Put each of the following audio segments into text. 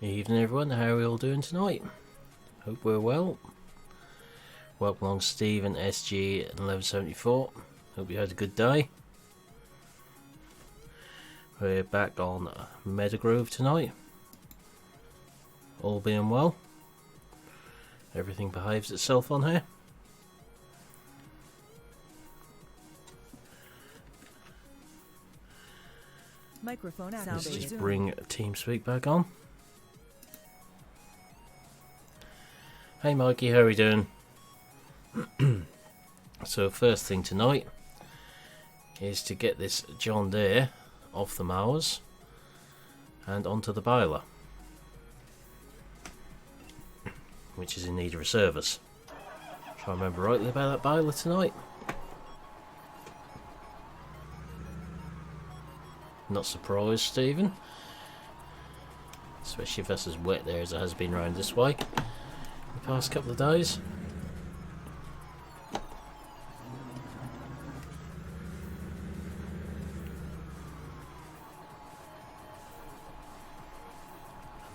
Evening everyone, how are we all doing tonight? Hope we're well. Welcome along Steve and SG and 1174. Hope you had a good day. We're back on Meadow Grove tonight. All being well. Everything behaves itself on here. Microphone out. Let's just bring TeamSpeak back on. Hey Mikey, how are we doing? So first thing tonight is to get this John Deere off the mowers and onto the baler, which is in need of a service. Try to remember rightly about that baler tonight. Not surprised, Stephen. Especially if that's as wet there as it has been around this way the past couple of days.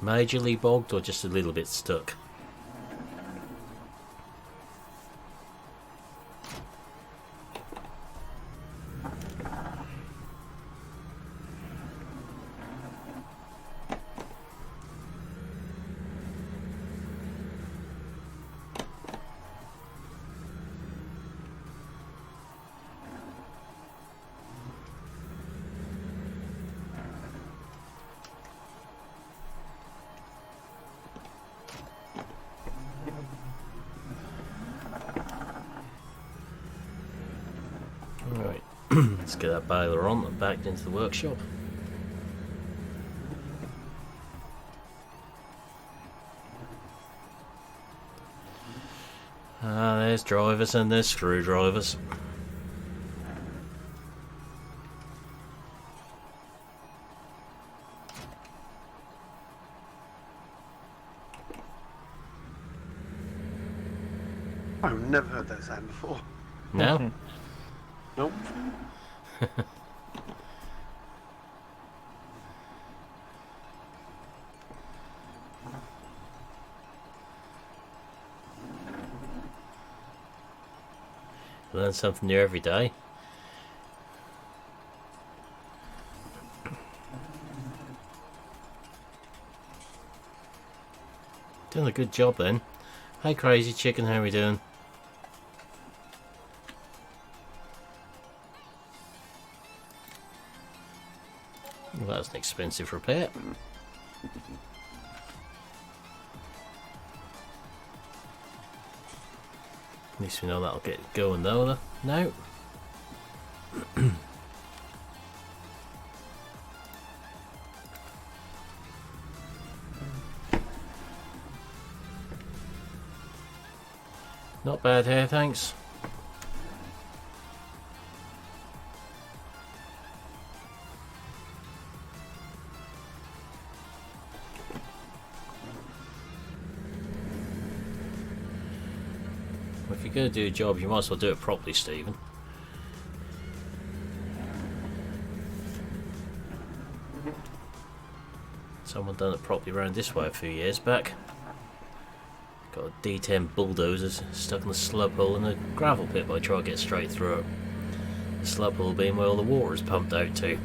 Majorly bogged or just a little bit stuck? Alright, let's get that baler on and back into the workshop. There's drivers and there's screwdrivers. I've never heard that sound before. No? Nope. Learn something new every day. Doing a good job then. Hey Crazy Chicken, how are we doing? Well, that's an expensive repair. At least we know that'll get going though now. Not bad here, thanks. If you're going to do a job, you might as well do it properly, Stephen. Someone done it properly around this way a few years back. Got a D10 bulldozer stuck in the slub hole in a gravel pit by trying to get straight through it. The slub hole being where all the water is pumped out to.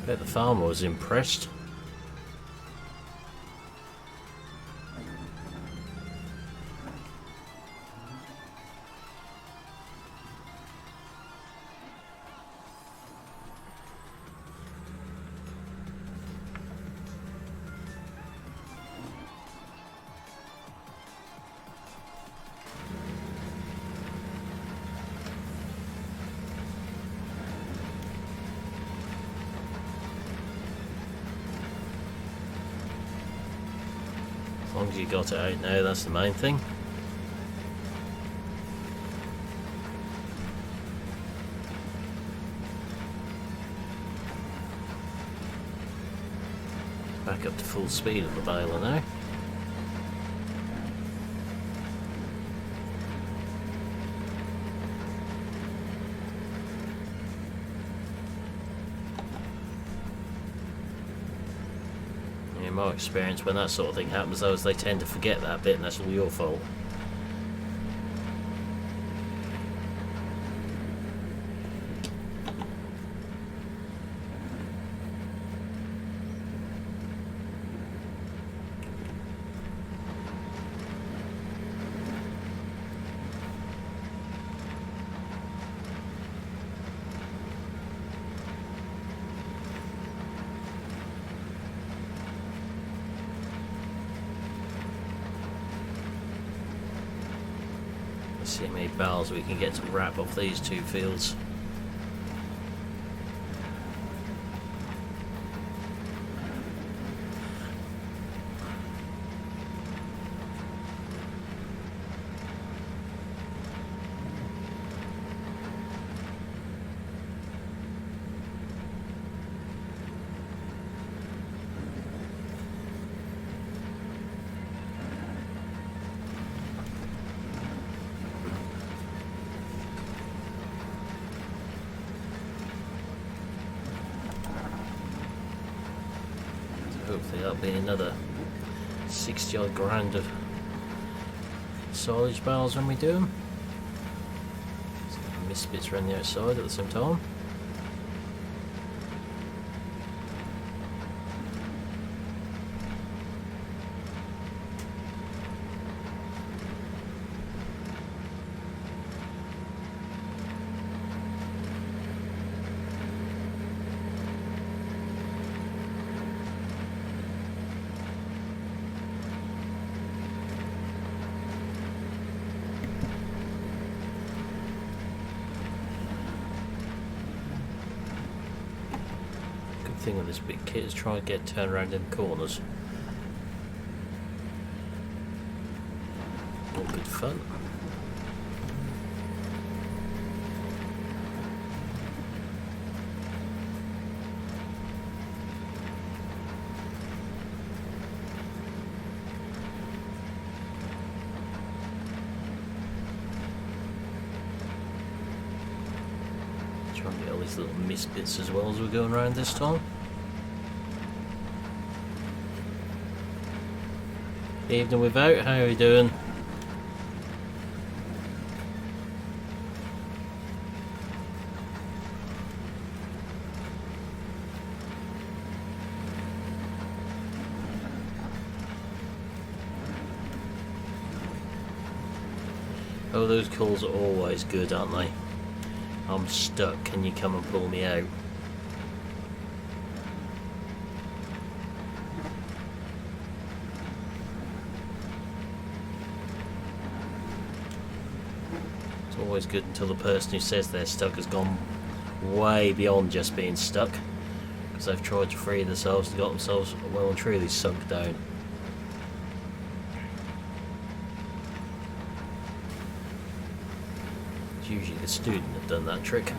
Bet the farmer was impressed. As long as you got it out now, that's the main thing. Back up to full speed of the baler now. In my experience, when that sort of thing happens, though, is they tend to forget that bit, and that's all your fault. Let's see how many barrels we can get to wrap off these two fields. Hopefully that'll be another 60 odd grand of silage barrels when we do them. Mist bits around the outside at the same time. Thing with this big kit is try and get turned around in the corners. All good fun. Try and get all these little mist bits as well as we're going around this time. Evening without, how are we doing? Oh, those calls are always good, aren't they? I'm stuck, can you come and pull me out? Always good until the person who says they're stuck has gone way beyond just being stuck, because they've tried to free themselves and got themselves well and truly sunk down. It's usually the student that done that trick.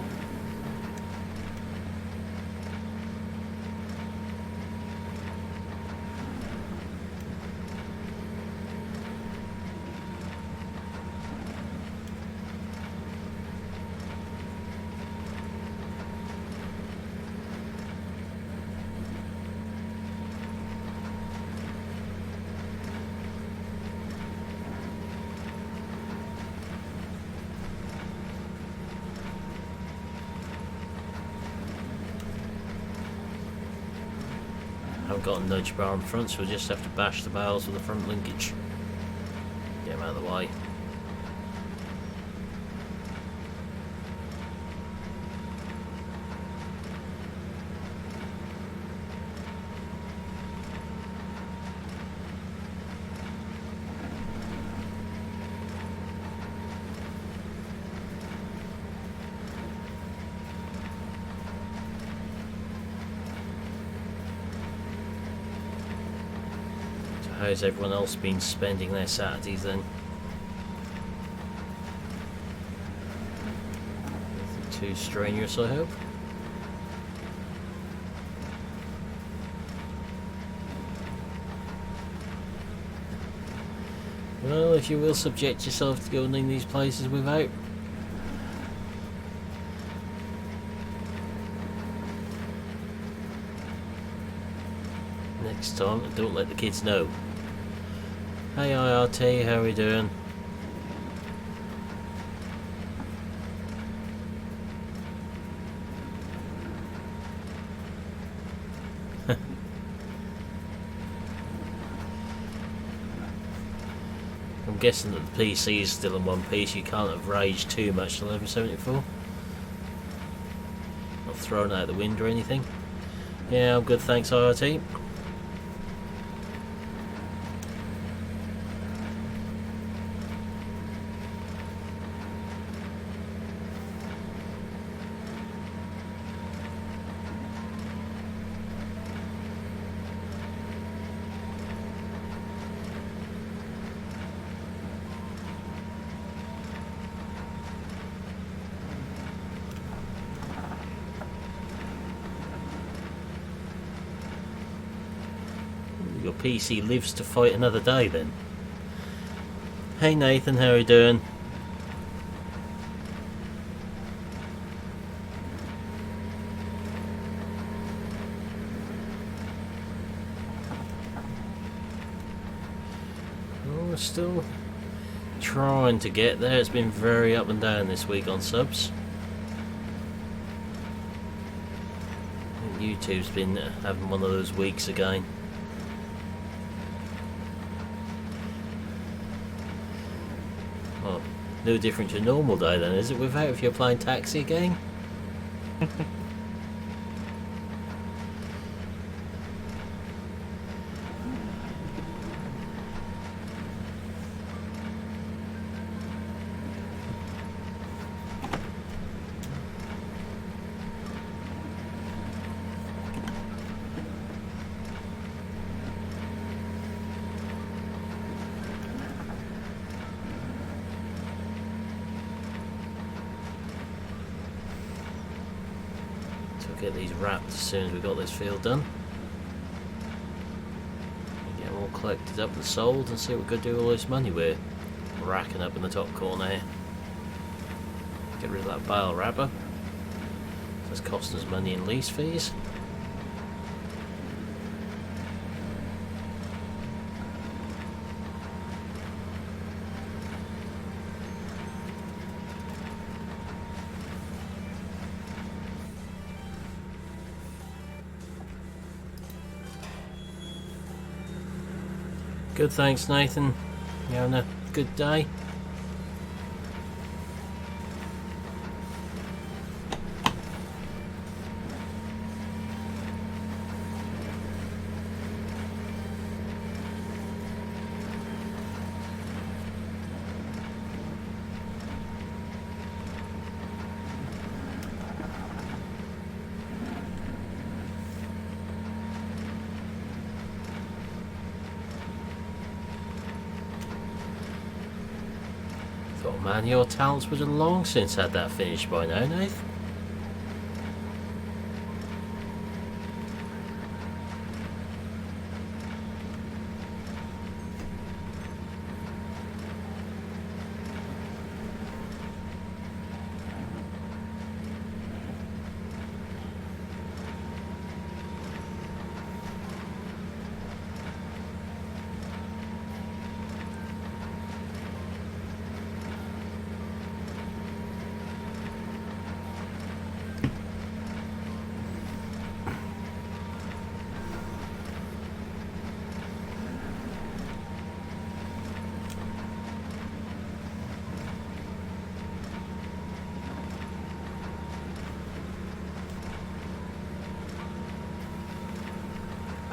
I've got a nudge bar in front, so we'll just have to bash the barrels with the front linkage. Get them out of the way. how's everyone else been spending their Saturdays then? Nothing too strenuous, I hope. Well, if you will subject yourself to going in these places without. Next time, don't let the kids know. Hey IRT, how are we doing? I'm guessing that the PC is still in one piece. You can't have raged too much to 1174. Not thrown out the window or anything. Yeah, I'm good, thanks IRT. Your PC lives to fight another day then. Hey Nathan, how are you doing? Oh, we're still trying to get there. It's been very up and down this week on subs. I think YouTube's been having one of those weeks again. No different to a normal day then, is it, without if you're playing taxi again? Get these wrapped as soon as we got this field done. Get them all collected up and sold and see what we could do with all this money we're racking up in the top corner here. Get rid of that bale wrapper. That's costing us money in lease fees. Good, thanks Nathan. You having a good day? Oh man, your talents would have long since had that finished by now, Nath.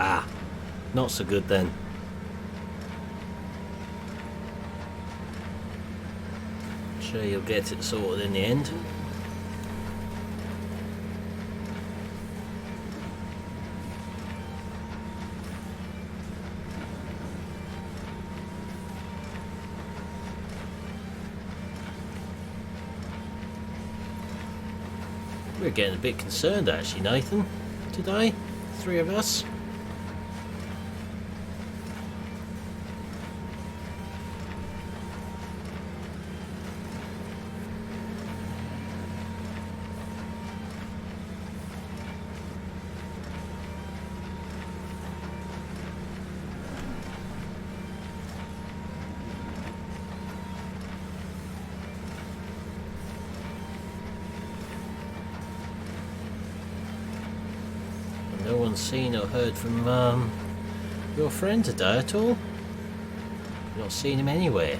Ah, not so good then. Sure you'll get it sorted in the end. We're getting a bit concerned actually, Nathan, today. Three of us. No one's seen or heard from your friend today at all? You've not seen him anywhere.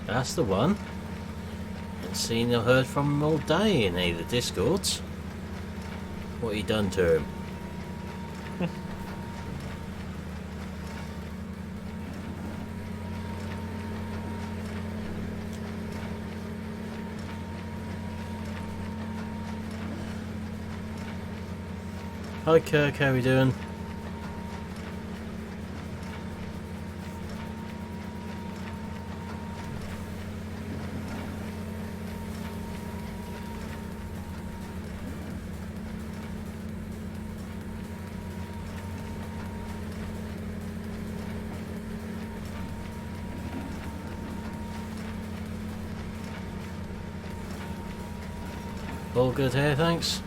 That's the one. Haven't seen or heard from him all day in either Discords. What you done to him? Hi Kirk, how we doing? All good here, thanks.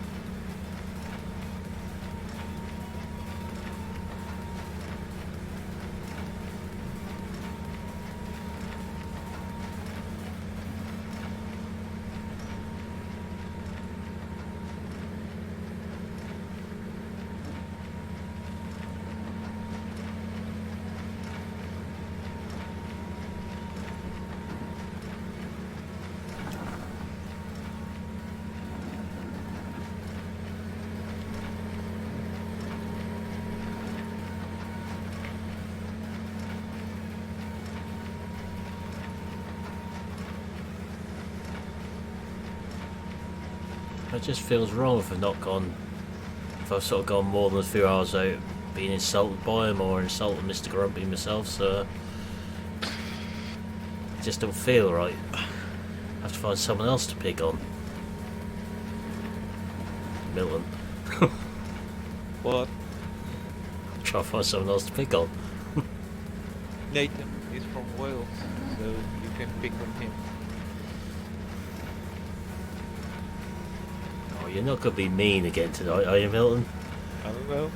It just feels wrong if I've not gone, if I've sort of gone more than a few hours out being insulted by him or insulting Mr. Grumpy myself, so it just don't feel right. I have to find someone else to pick on. Milton. What? Try to find someone else to pick on. Nathan is from Wales, so you can pick on him. Oh, you're not going to be mean again tonight, are you, Milton? I don't know.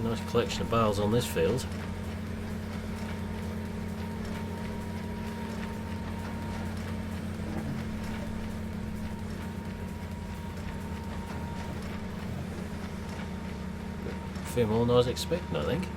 Nice collection of barrels on this field. A few more than I was expecting, I think.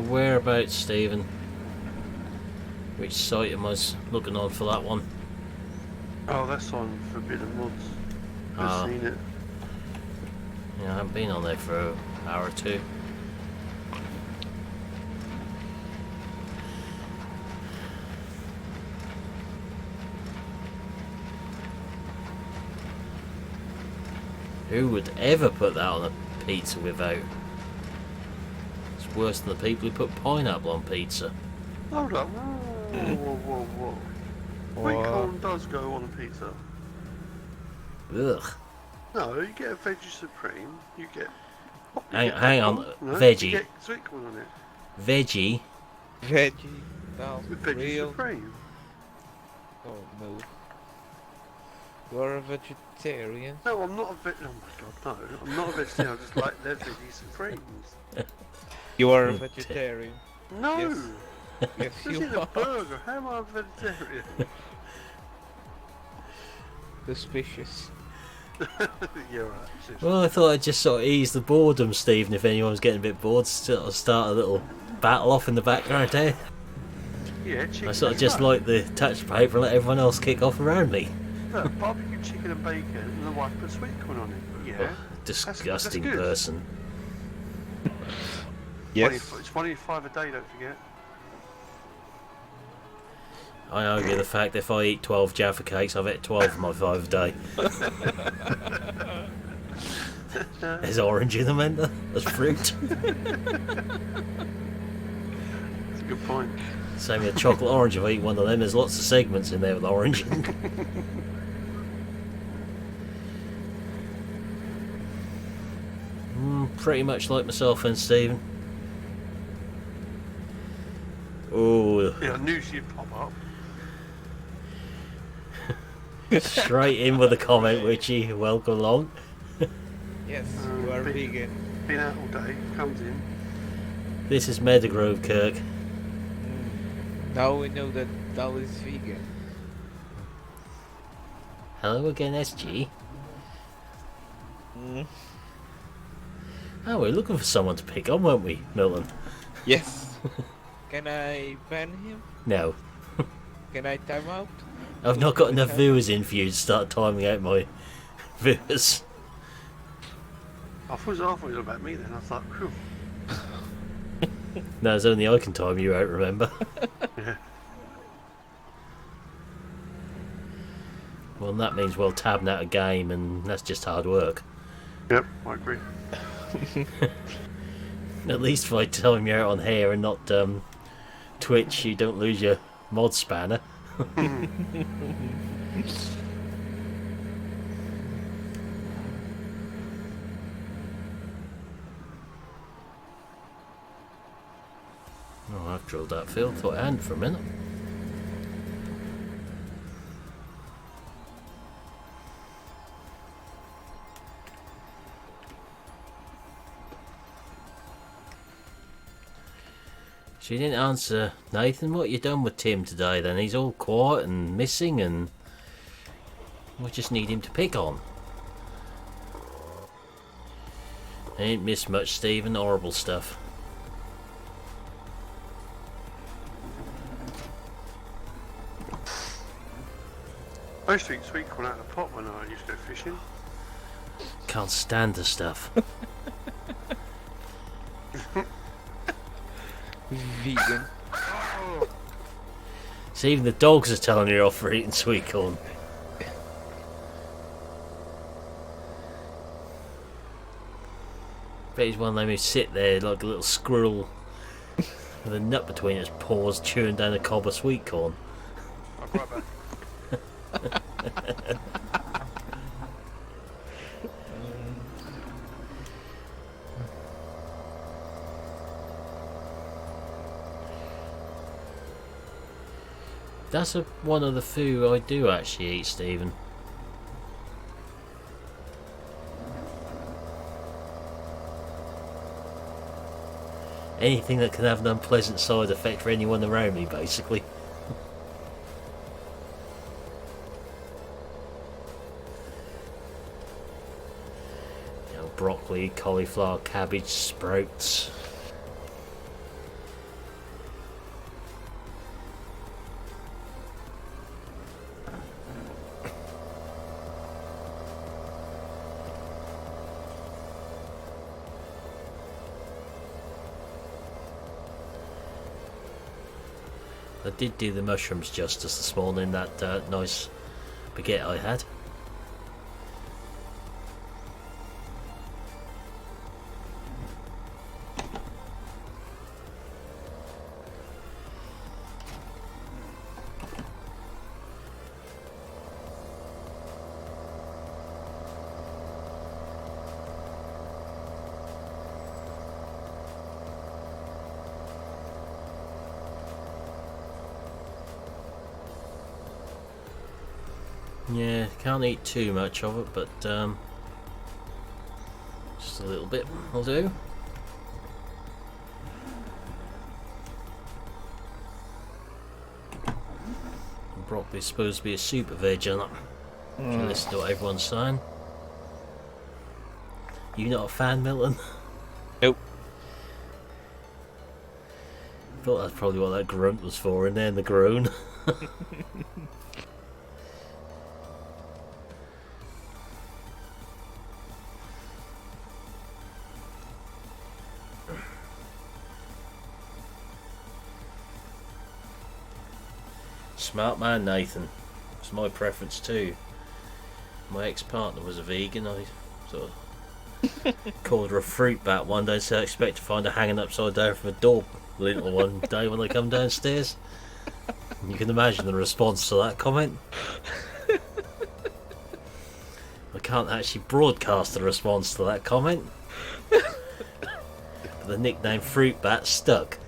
Whereabouts, Stephen? Which site am I looking on for that one? Oh, that's on Forbidden Woods. Ah. I've seen it. Yeah, I haven't been on there for an hour or two. Who would ever put that on a pizza without? It's worse than the people who put pineapple on pizza. Hold up. Whoa. Sweet corn does go on a pizza. Ugh. No, you get a veggie supreme. You get. Hang on, no, veggie. You get sweet corn on it. Veggie. Veggie. No, With veggie real. supreme. Oh no. You're a vegetarian? No, I'm not a oh my god, no. I'm not a vegetarian, I just like their veggie supremes. You are a vegetarian. No! Yes. Yes, This you is a are. burger, how am I a vegetarian? Suspicious. You're right. Sis. Well, I thought I'd just sort of ease the boredom, Stephen, if anyone's getting a bit bored, sort of start a little battle off in the background there. Yeah, chicken. I sort of and just bacon. like the touch paper and let everyone else kick off around me. Look, barbecue chicken and bacon, and the wife put sweet corn on it. Yeah. Oh, disgusting that's good. person. Yes. It's 25 a day, don't forget. I argue the fact that if I eat 12 Jaffa cakes, I've ate 12 of my 5 a day. There's orange in them, ain't there? There's fruit. That's a good point. Same with a chocolate orange, if I eat one of them, there's lots of segments in there with orange. Pretty much like myself and Stephen. Oh, Yeah, I knew she'd pop up. straight in with a comment, Richie. Welcome along. Yes, you are vegan. Been out all day, comes in. This is Meadow Grove, Kirk. Now we know that Dal is vegan. Hello again, SG. Mm. Oh, we're looking for someone to pick on, weren't we, Milton? Yes. Can I ban him? No. Can I time out? I've not got enough viewers in for you to start timing out my viewers. I thought it was about me then. I thought, phew. No, it's only I can time you out, remember? Yeah. Well, that means well tabbing out a game, and that's just hard work. Yep, I agree. At least if I time you out on here and not Twitch, you don't lose your mod spanner. Oh, I've drilled that field. Thought I hadn't for a minute. She didn't answer. Nathan, what you done with Tim today then? He's all quiet and missing, and we just need him to pick on. I ain't missed much, Stephen. Horrible stuff. I used to eat sweet corn out of the pot when I used to go fishing. Can't stand the stuff. Vegan. See, even the dogs are telling you off for eating sweet corn. Bet he's one of them who sit there like a little squirrel with a nut between his paws chewing down a cob of sweet corn. I'll be right back. That's one of the food I do actually eat, Stephen. Anything that can have an unpleasant side effect for anyone around me, basically. You know, broccoli, cauliflower, cabbage, sprouts. I did do the mushrooms justice this morning, that nice baguette I had. Yeah, can't eat too much of it, but just a little bit will do. Broccoli's supposed to be a super veg, isn't it? If you listen to what everyone's saying. You not a fan, Milton? Nope. Thought that's probably what that grunt was for in there, the groan. Smart man, Nathan. It's my preference too. My ex-partner was a vegan. I sort of called her a fruit bat one day, so I expect to find her hanging upside down from a door lintel one day when I come downstairs. You can imagine the response to that comment. I can't actually broadcast the response to that comment. But the nickname fruit bat stuck.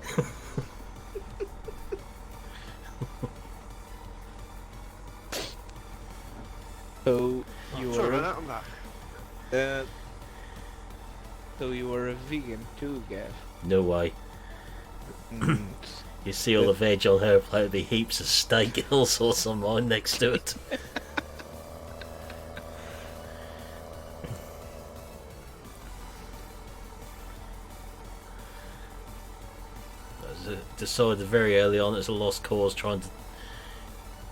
So you Sorry were about that, I'm back. so you were a vegan too, Gav? No way. Mm. You see all the veg on her plate, there'll be heaps of steak and all sorts on mine next to it. I decided very early on it's a lost cause trying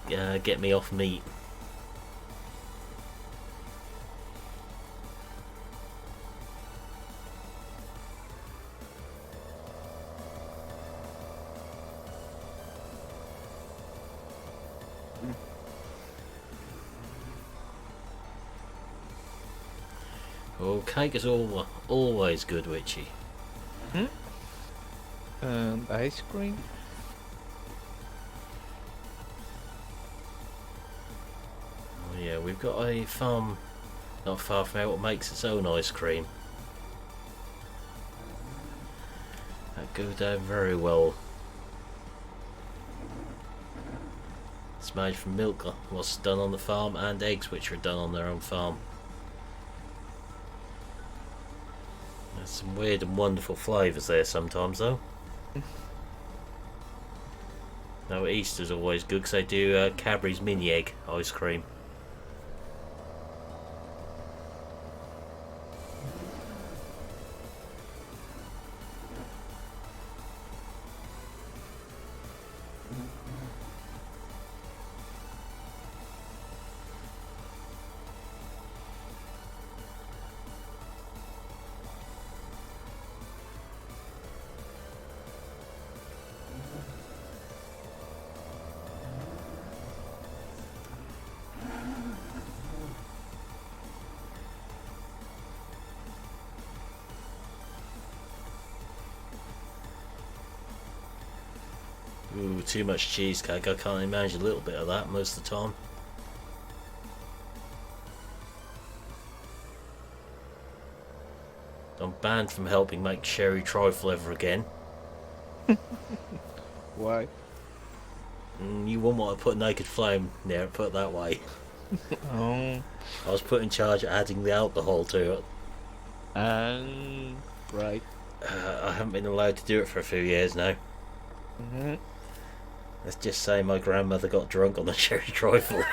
to get me off meat. Oh, cake is always good, Witchy. And ice cream? Oh yeah, we've got a farm not far from here what makes its own ice cream. That goes down very well. It's made from milk, what's done on the farm, and eggs which are done on their own farm. There's some weird and wonderful flavours there sometimes though. Now Easter's always good because they do Cadbury's mini egg ice cream. Ooh, too much cheesecake. I can't imagine a little bit of that most of the time. I'm banned from helping make sherry trifle ever again. Why? You wouldn't want to put naked flame near it, put it that way. Oh. I was put in charge of adding the alcohol to it. Right. I haven't been allowed to do it for a few years now. Mm-hmm. Let's just say my grandmother got drunk on the sherry trifle.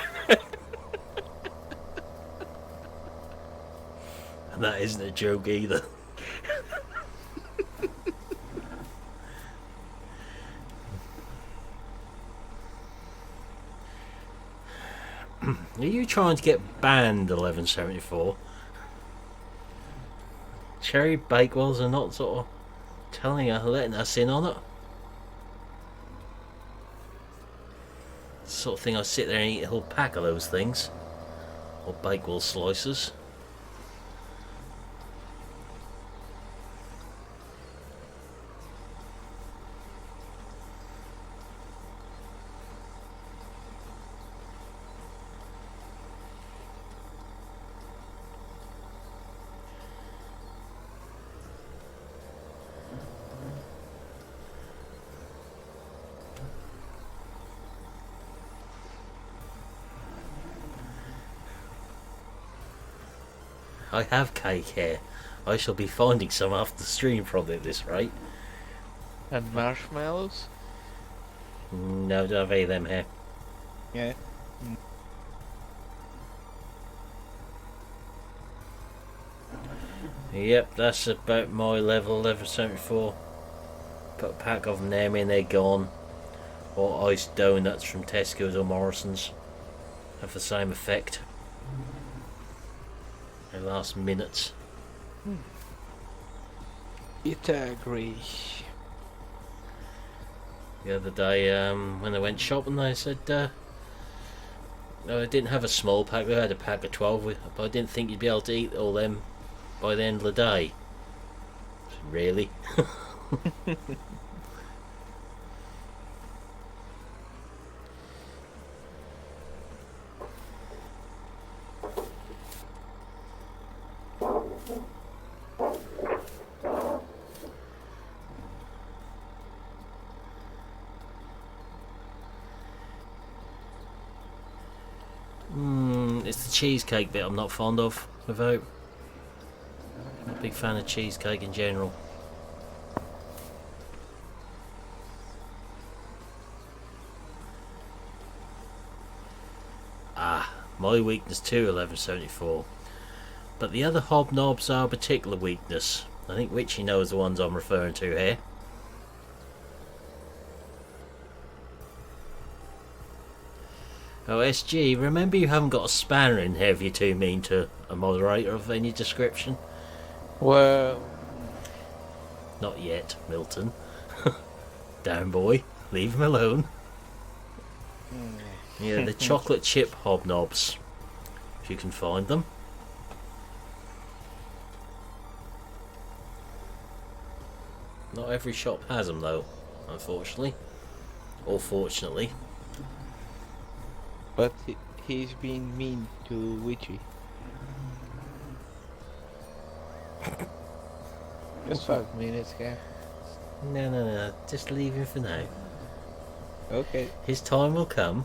And that isn't a joke either. Are you trying to get banned 1174? Cherry Bakewells are not sort of letting us in on it. Sort of thing I sit there and eat a whole pack of those things, or Bakewell slices. I have cake here. I shall be finding some after the stream probably at this rate. And marshmallows? No, don't have any of them here. Yeah. Yep, that's about my level 1174. Put a pack of them there, and they're gone. Or iced donuts from Tesco's or Morrison's have the same effect. They last minutes. It agree. The other day, when I went shopping, they said, no, I didn't have a small pack, they had a pack of 12, but I didn't think you'd be able to eat all them by the end of the day. Really? It's the cheesecake bit I'm not fond of, without. I'm a big fan of cheesecake in general. My weakness too, 1174. But the other hobnobs are a particular weakness. I think Witchy knows the ones I'm referring to here. Oh, SG, remember you haven't got a spanner in here if you're too mean to a moderator of any description? Well... Not yet, Milton. Down boy, leave him alone. Yeah, the chocolate chip hobnobs, if you can find them. Not every shop has them though, unfortunately. Or fortunately. But he's being mean to Witchy. Just 5 minutes, Gav. No, just leave him for now. Okay. His time will come.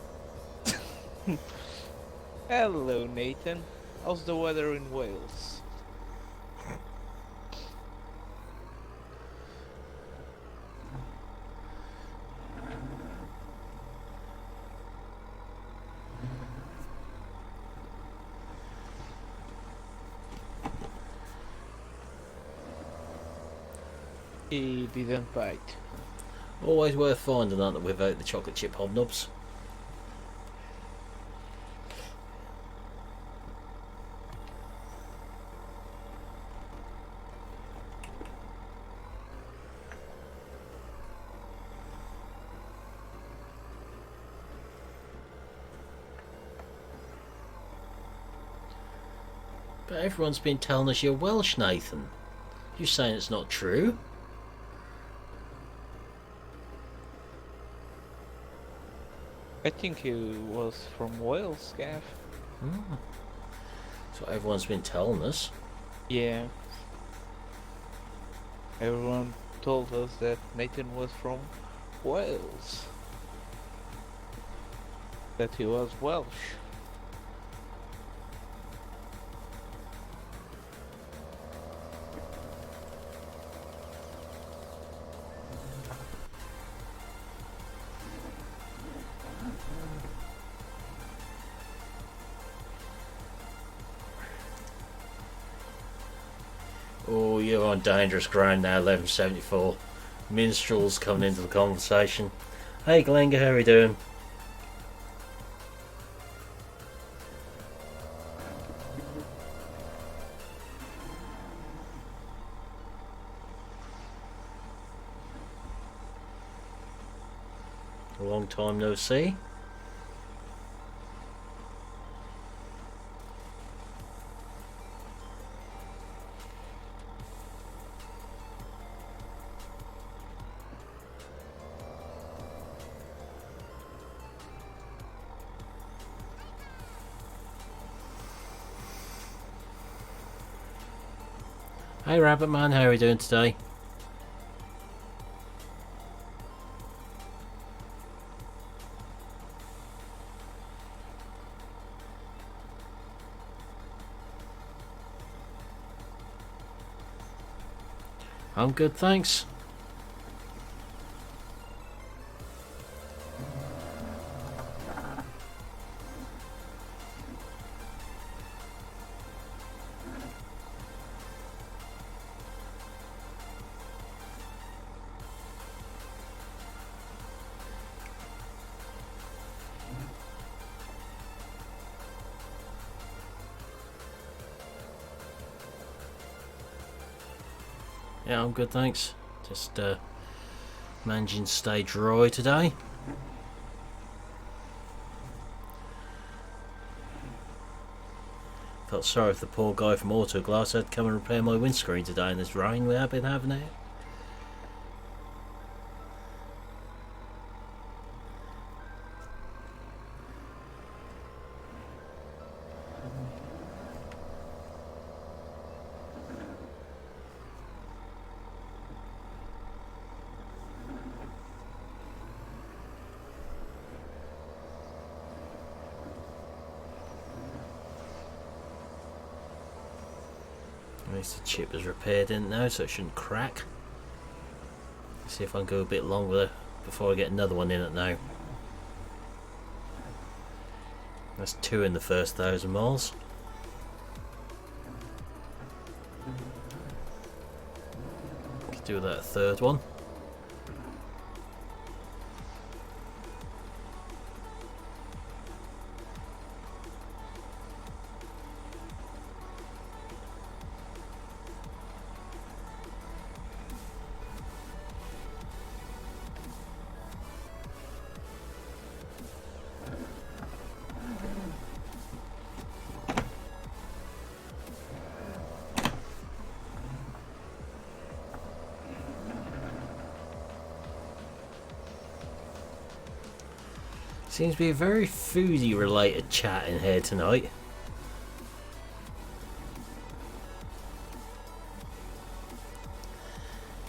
Hello, Nathan. How's the weather in Wales? He didn't bite. Always worth finding, aren't they, without the chocolate chip hobnobs? But everyone's been telling us you're Welsh, Nathan. You're saying it's not true? I think he was from Wales, Gav. That's what everyone's been telling us. Yeah. Everyone told us that Nathan was from Wales. That he was Welsh. Oh, you're on dangerous ground now, 1174. Minstrels coming into the conversation. Hey Glenga, how are you doing? A long time no see. Hey Rabbit Man, how are you doing today? I'm good, thanks. Yeah, I'm good, thanks. Just managing to stay dry today. Felt sorry for the poor guy from Autoglass who had to come and repair my windscreen today in this rain we have been having it. At least the chip was repaired in now, so it shouldn't crack. See if I can go a bit longer before I get another one in it now. That's 2 in the first 1,000 miles. Could do that third one. Seems to be a very foodie related chat in here tonight.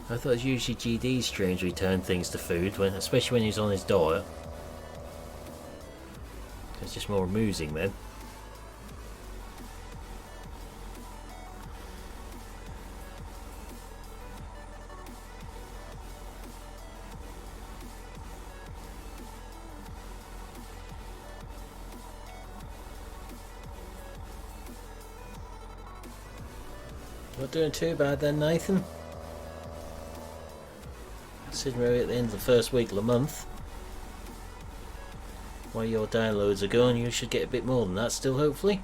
I thought it was usually GD streams we turn things to food, especially when he's on his diet. It's just more amusing then. Not doing too bad then, Nathan. Sitting right at the end of the first week of the month. While your downloads are going, you should get a bit more than that still, hopefully.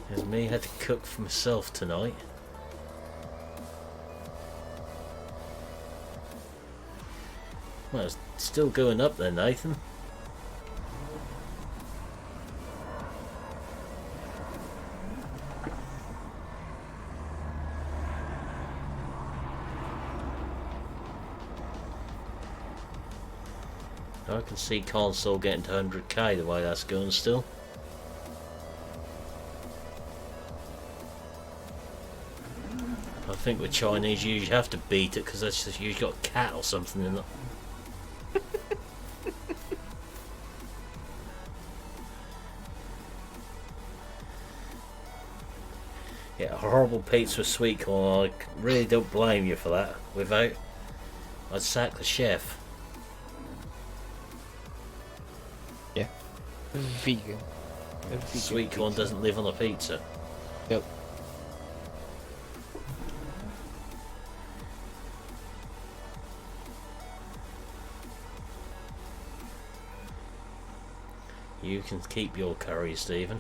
There's me, had to cook for myself tonight. Well, it's still going up there, Nathan. I can see console getting to 100k the way that's going still. I think with Chinese you usually have to beat it because that's just usually got a cat or something in it. Yeah, horrible pizza with sweet corn. I really don't blame you for that. Without, I'd sack the chef. Yeah. Vegan. Sweet corn doesn't live on a pizza. Nope. You can keep your curry, Stephen.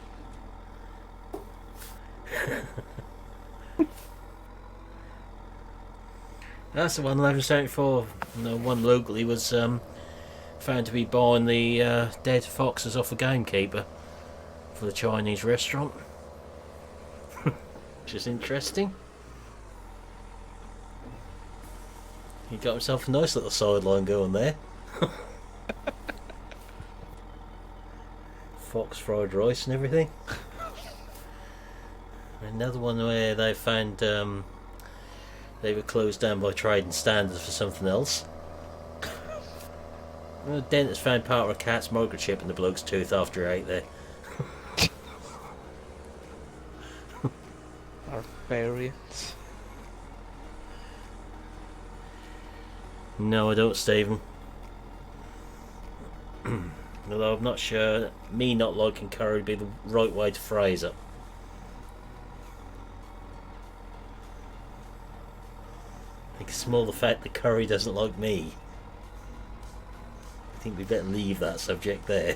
That's the one 1174. The one locally was found to be buying the dead foxes off a gamekeeper for the Chinese restaurant. Which is interesting. He got himself a nice little sideline going there. Fox fried rice and everything. Another one where they found they were closed down by trading standards for something else. The dentist found part of a cat's microchip in the bloke's tooth after he ate there. Barbarians. No, I don't, Stephen. Although I'm not sure me not liking curry would be the right way to phrase it. I think it's more the fact that curry doesn't like me. I think we better leave that subject there.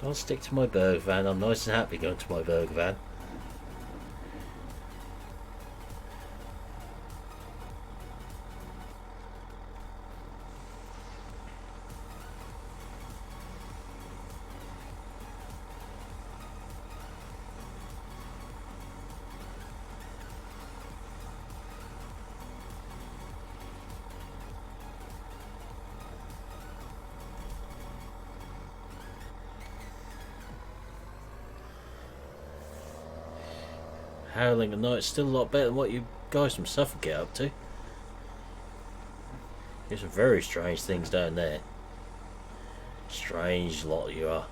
I'll stick to my burger van. I'm nice and happy going to my burger van. Howling at night is still a lot better than what you guys from Suffolk get up to. There's some very strange things down there. Strange lot you are.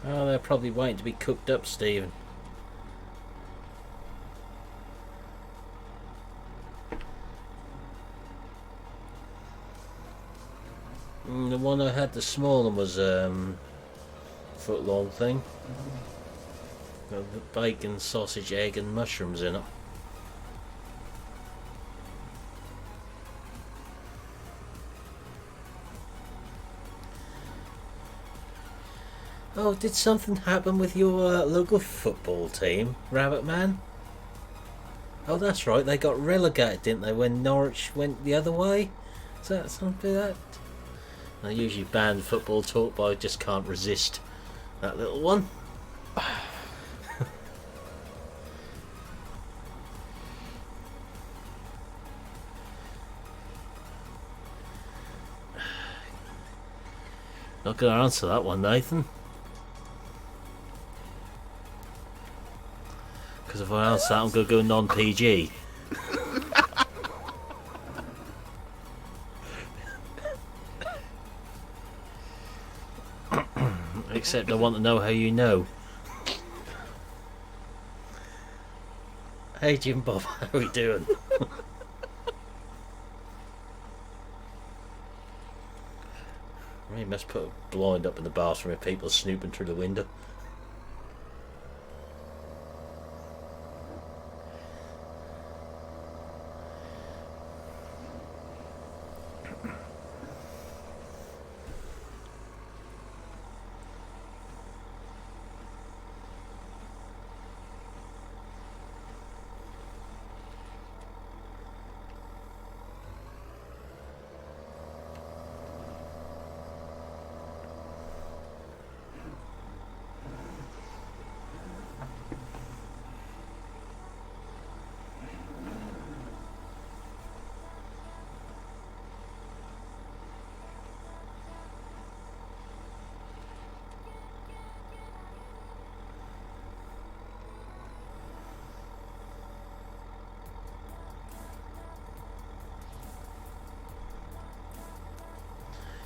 Oh, they're probably waiting to be cooked up, Stephen. The one I had this morning was foot long thing. Got the bacon, sausage, egg and mushrooms in it. Oh, did something happen with your local football team, Rabbit Man? Oh, that's right, they got relegated, didn't they, when Norwich went the other way? Is that something like that? I usually ban football talk, but I just can't resist that little one. Not going to answer that one, Nathan. Because if I answer that, I'm going to go non-PG. Except I want to know how you know. Hey Jim Bob, how are we doing? We must put a blind up in the bathroom if people are snooping through the window.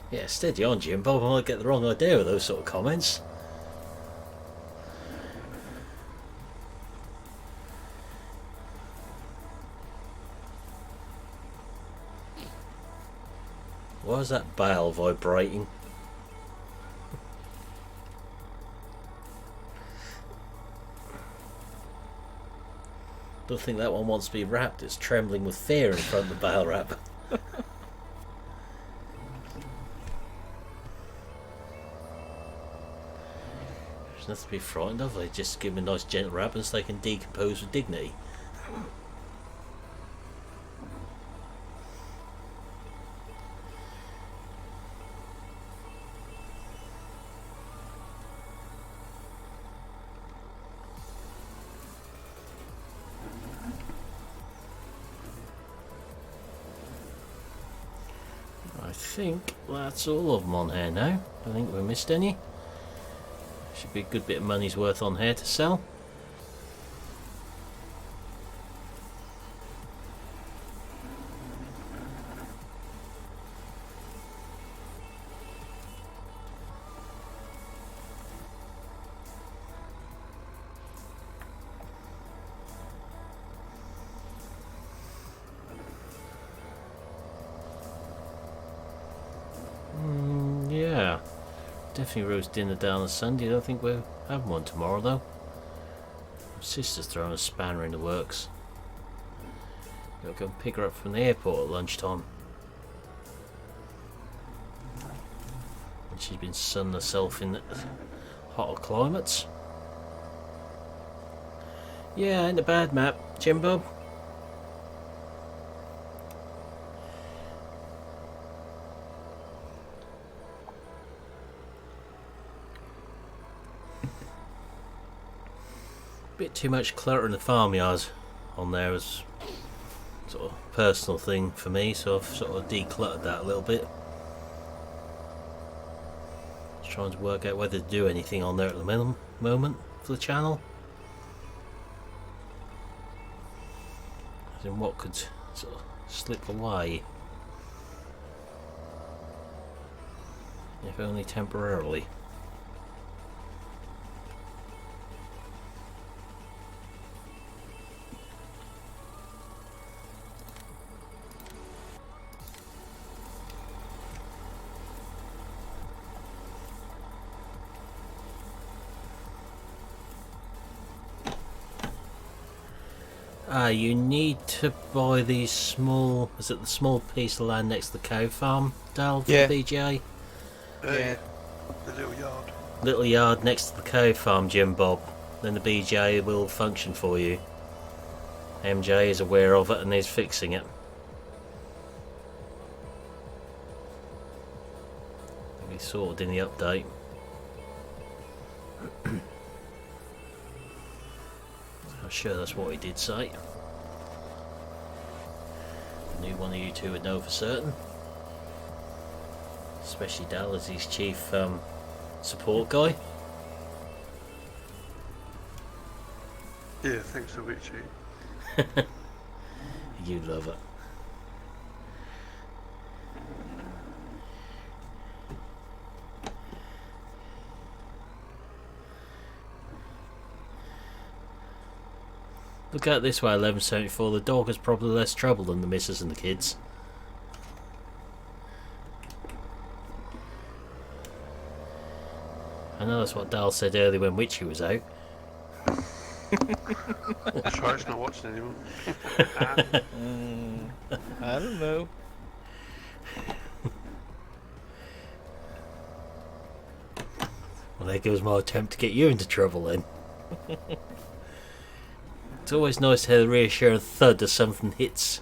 Yeah, steady on, Jim Bob. I might get the wrong idea with those sort of comments. Why is that bale vibrating? Don't think that one wants to be wrapped. It's trembling with fear in front of the bale wrap. There's nothing to be frightened of. They just give them a nice gentle wrap and so they can decompose with dignity. I think that's all of them on here now. I don't think we missed any. Should be a good bit of money's worth on here to sell. Yeah, definitely roast dinner down on Sunday. I don't think we're having one tomorrow though. My sister's throwing a spanner in the works. Gotta go and pick her up from the airport at lunchtime. And she's been sunning herself in hotter climates. Yeah, ain't a bad map, Jim Bob. Bit too much clutter in the farmyard on there as sort of personal thing for me, so I've sort of decluttered that a little bit. Just trying to work out whether to do anything on there at the moment for the channel. As in what could sort of slip away, if only temporarily. You need to buy these small, is it the small piece of land next to the cow farm, Dal, for Yeah. the BJ? Yeah. The little yard. Little yard next to the cow farm, Jim Bob. Then the BJ will function for you. MJ is aware of it and is fixing it. We sorted in the update. I'm sure that's what he did say. I knew one of you two would know for certain. Especially Dal as his chief support guy. Yeah, thanks for Witchy. You love it. Look out this way, 1174. The dog has probably less trouble than the missus and the kids. I know that's what Dal said earlier when Witchy was out. That's right, it's not watching anymore. I don't know. Well, there goes my attempt to get you into trouble then. It's always nice to hear the reassuring thud as something hits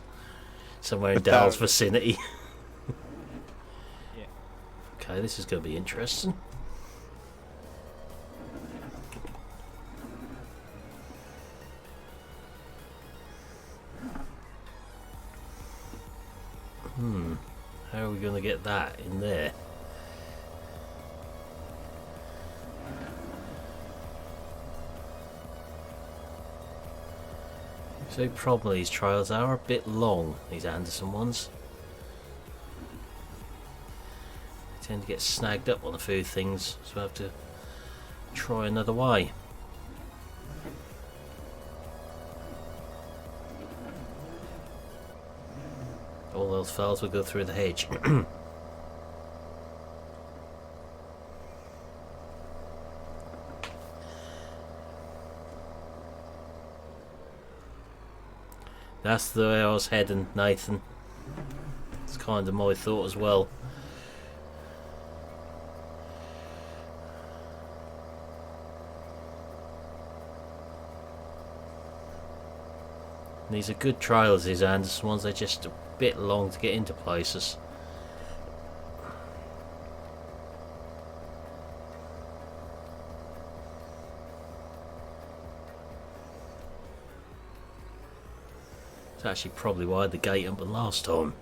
somewhere in Dal's vicinity. Yeah. Okay, this is going to be interesting. How are we going to get that in there? So probably these trials are a bit long, these Anderson ones. They tend to get snagged up on a few things, so I have to try another way. All those files will go through the hedge. That's the way I was heading, Nathan. It's kind of my thought as well. These are good trailers, these Anderson ones. They're just a bit long to get into places. It's actually probably why the gate opened last time.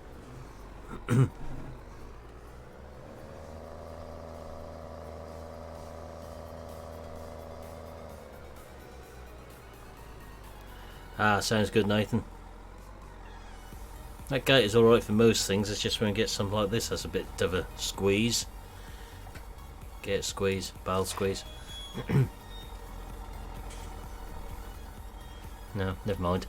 Ah, sounds good, Nathan. That gate is alright for most things, it's just when you get something like this that's a bit of a squeeze. Get it, squeeze, barrel squeeze. No, never mind.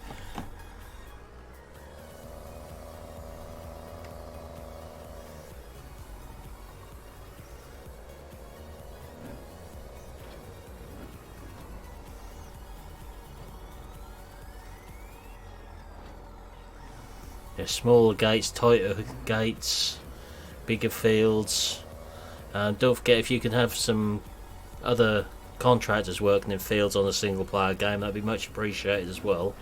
Yeah, smaller gates, tighter gates, bigger fields. Don't forget, if you can have some other contractors working in fields on a single player game, that'd be much appreciated as well.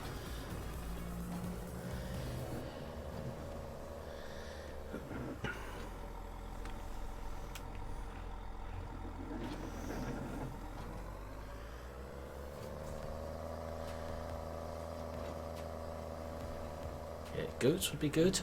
Yeah, goats would be good.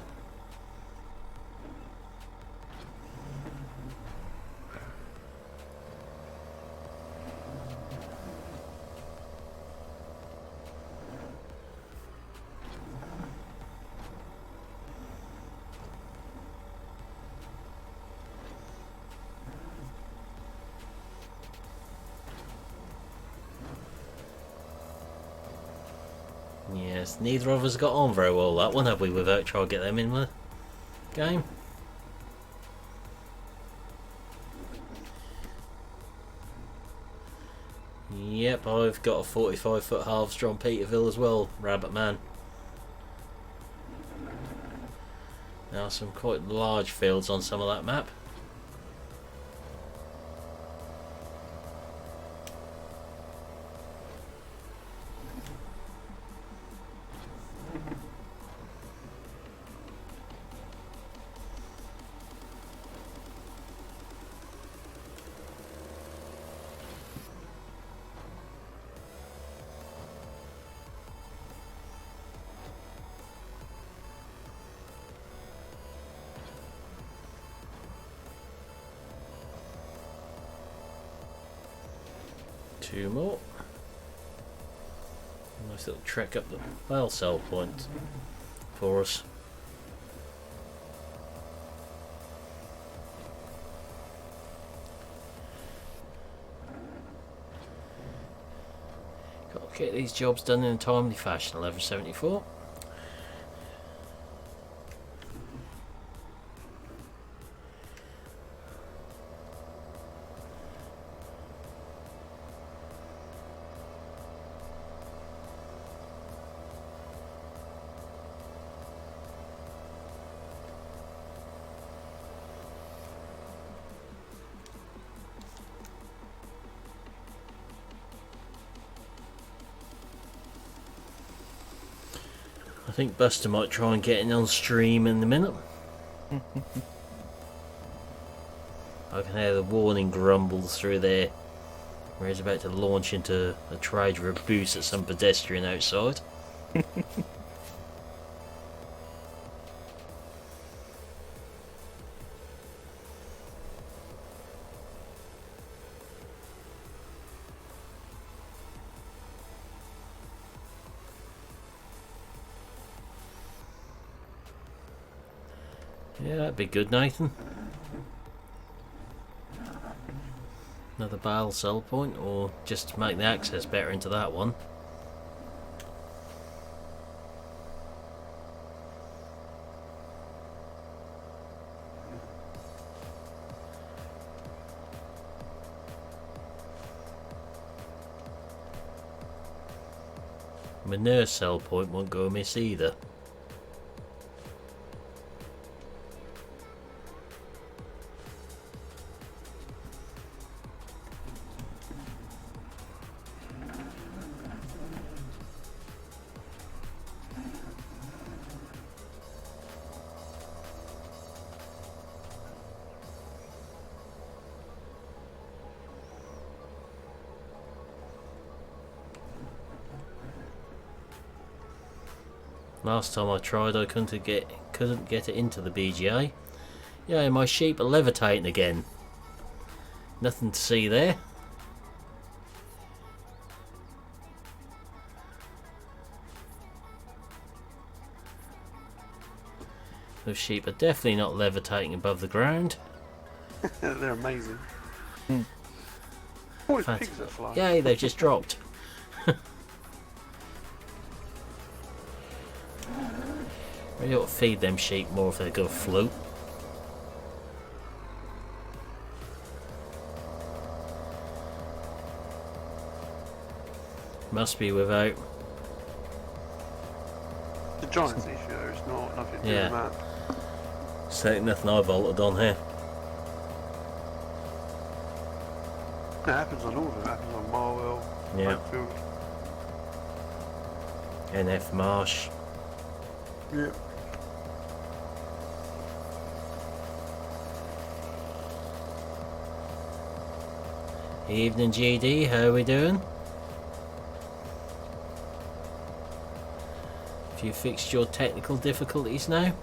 Yes, neither of us got on very well that one, have we, without trying to get them in the game? Yep, I've got a 45-foot halves from Peterville as well, Rabbit Man. Now some quite large fields on some of that map. Two more. Nice little trek up the bale cell point for us. Got to get these jobs done in a timely fashion. 1174. I think Buster might try and get in on stream in a minute. I can hear the warning grumbles through there, where he's about to launch into a trade abuse at some pedestrian outside. Yeah, that'd be good, Nathan. Another bale cell point, or just to make the access better into that one. Manure cell point won't go amiss either. Last time I tried, I couldn't get it into the BGA. Yeah, my sheep are levitating again. Nothing to see there. Those sheep are definitely not levitating above the ground. They're amazing. Always pigs that fly. Yay, they've just dropped. Maybe ought to feed them sheep more if they're going to float. Must be without. The giant's issue, it's not nothing to do with that. Certainly nothing I've altered on here. It happens on all of them. It happens on Marwell, Yeah. Blackfield. NF Marsh. Yeah. Evening GD, how are we doing? Have you fixed your technical difficulties now?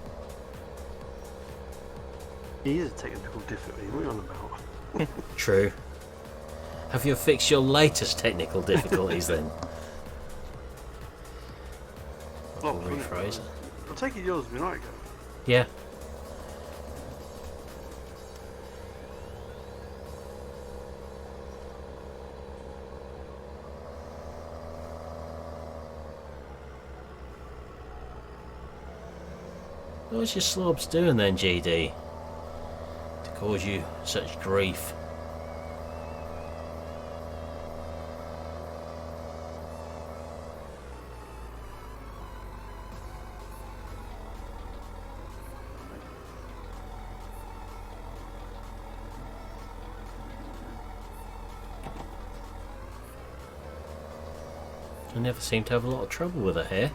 He is a technical difficulty. What are you on about? True. Have you fixed your latest technical difficulties then? I'll rephrase it. I'll take it yours been right ago. Yeah. What's your slobs doing then, GD? To cause you such grief? I never seem to have a lot of trouble with her hair.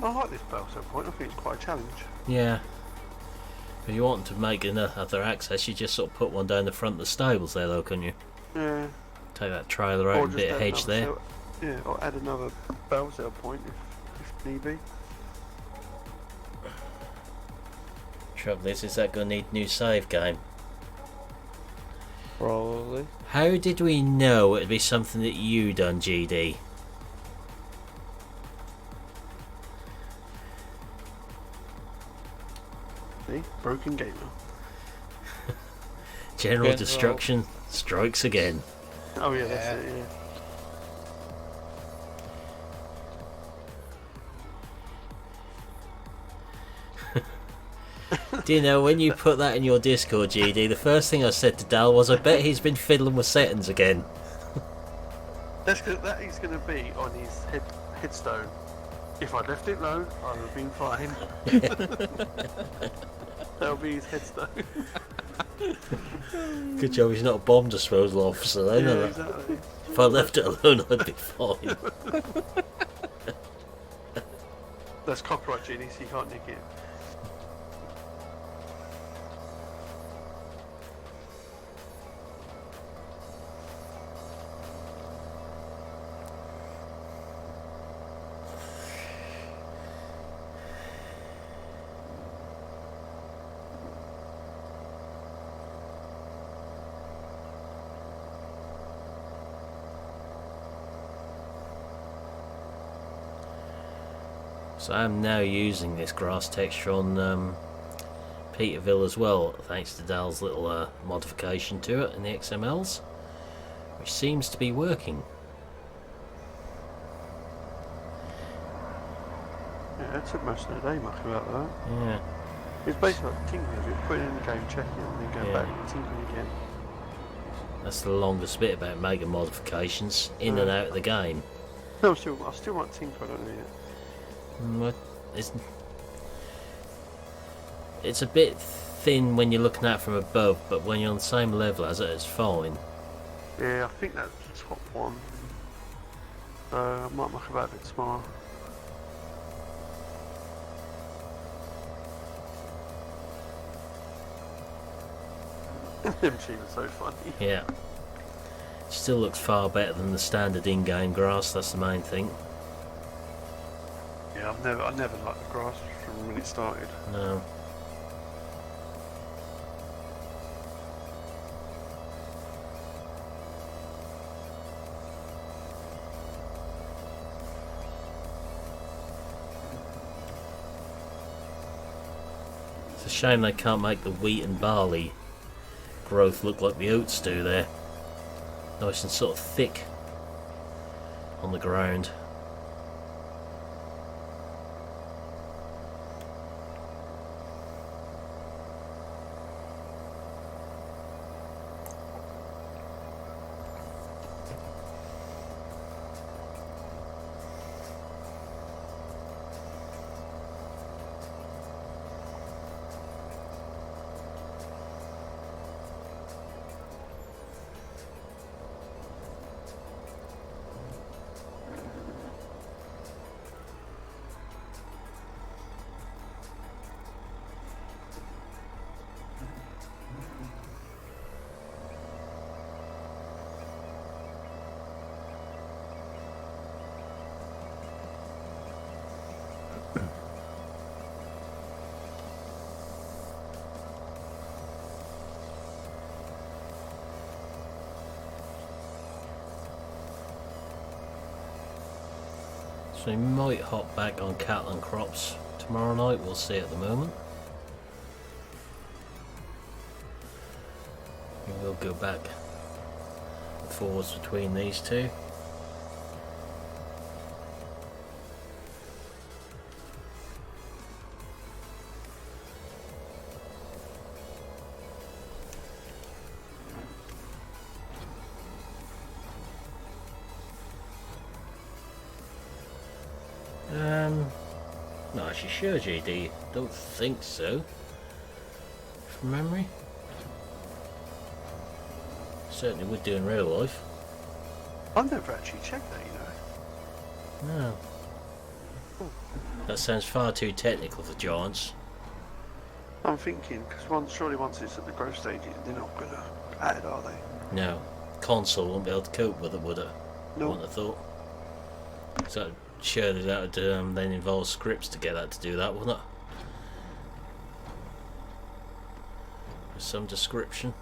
I like this bell set point. I think it's quite a challenge. Yeah. If you want to make another access, you just sort of put one down the front of the stables there though, couldn't you? Yeah. Take that trailer out and a bit of hedge there. Yeah, or add another bell cell point if need be. Trouble is that going to need new save game? Probably. How did we know it'd be something that you done, GD? See? Broken gamer. General destruction strikes again. Oh yeah, that's it, yeah. Do you know, when you put that in your Discord, GD, the first thing I said to Dal was, I bet he's been fiddling with settings again. That is going to be on his headstone. If I left it low, I would have been fine. That'll be his headstone. Good job he's not a bomb disposal officer then. Yeah, exactly. If I left it alone, I'd be fine. That's copyright, Genie, so you can't nick it. So I'm now using this grass texture on Peterville as well, thanks to Dal's little modification to it in the XMLs, which seems to be working. Yeah, it took most of the day mucking about that. Yeah. It's basically like tinkering. You put it in the game, checking it, and then going Yeah. back, tinkering again. That's the longest bit about making modifications in and out of the game. No, I still want tinker, I don't know yet. It's a bit thin when you're looking at it from above, but when you're on the same level as it, it's fine. Yeah, I think that's the top one. So I might muck about a bit tomorrow. The machine is so funny. Yeah. Still looks far better than the standard in-game grass, that's the main thing. Yeah, I never liked the grass from when it started. No. It's a shame they can't make the wheat and barley growth look like the oats do there. Nice and sort of thick on the ground. So we might hop back on cattle and crops tomorrow night, we'll see at the moment. And we'll go back and forwards between these two. Not actually sure, JD. Don't think so. From memory. Certainly would do in real life. I've never actually checked that, you know. No. That sounds far too technical for giants. I'm thinking, because surely once it's at the growth stage, they're not going to add it, are they? No. Console won't be able to cope with it, would it? No. I wouldn't have thought. So surely that would then involve scripts to get that to do that, wouldn't it? With some description.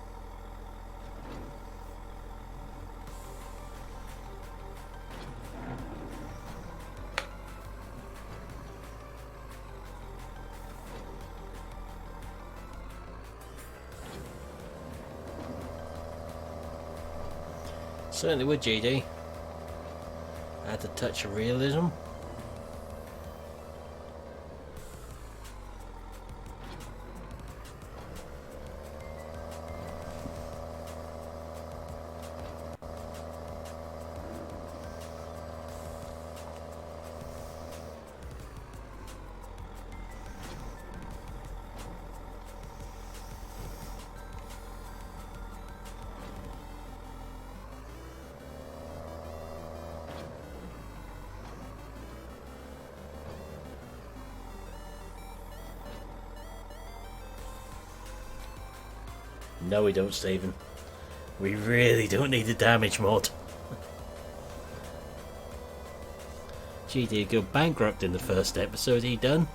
Certainly would, GD. Add a touch of realism. No, we don't, Stephen. We really don't need a damage mod. GD go bankrupt in the first episode he done.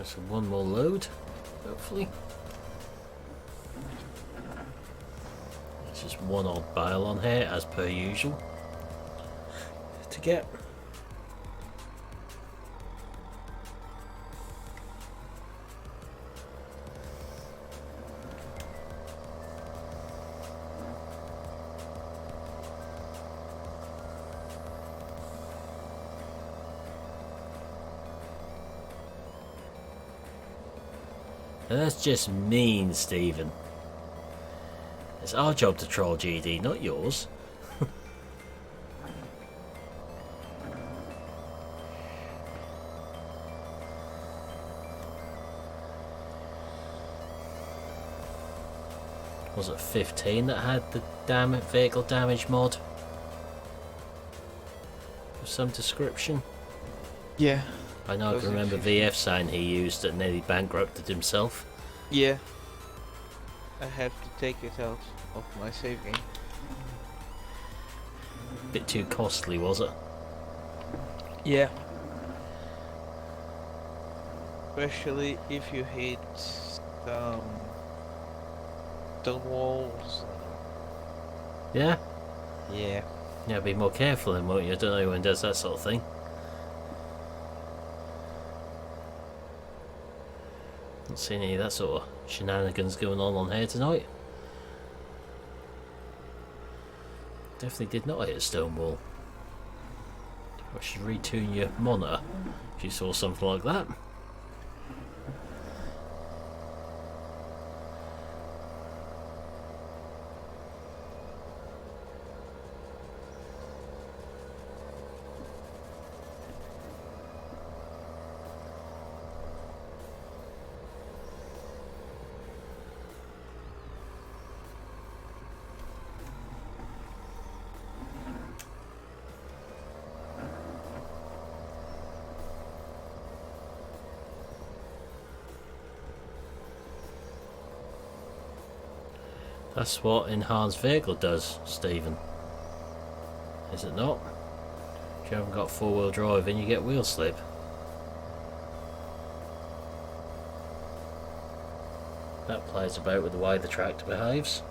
That's one more load, hopefully. There's just one odd bale on here, as per usual, to get. And that's just mean, Stephen. It's our job to troll GD, not yours. Was it 15 that had the vehicle damage mod? Of some description? Yeah. I know I can remember VF saying he used that nearly bankrupted himself. Yeah. I have to take it out of my save game. Bit too costly, was it? Yeah. Especially if you hit stone walls. Yeah? Yeah. Yeah, be more careful then, won't you? I don't know anyone does that sort of thing. Not seen any of that sort of shenanigans going on here tonight. Definitely did not hit a stone wall. I should retune your monitor if you saw something like that. That's what enhanced vehicle does, Stephen. Is it not? If you haven't got four-wheel drive in, you get wheel slip. That plays about with the way the tractor behaves.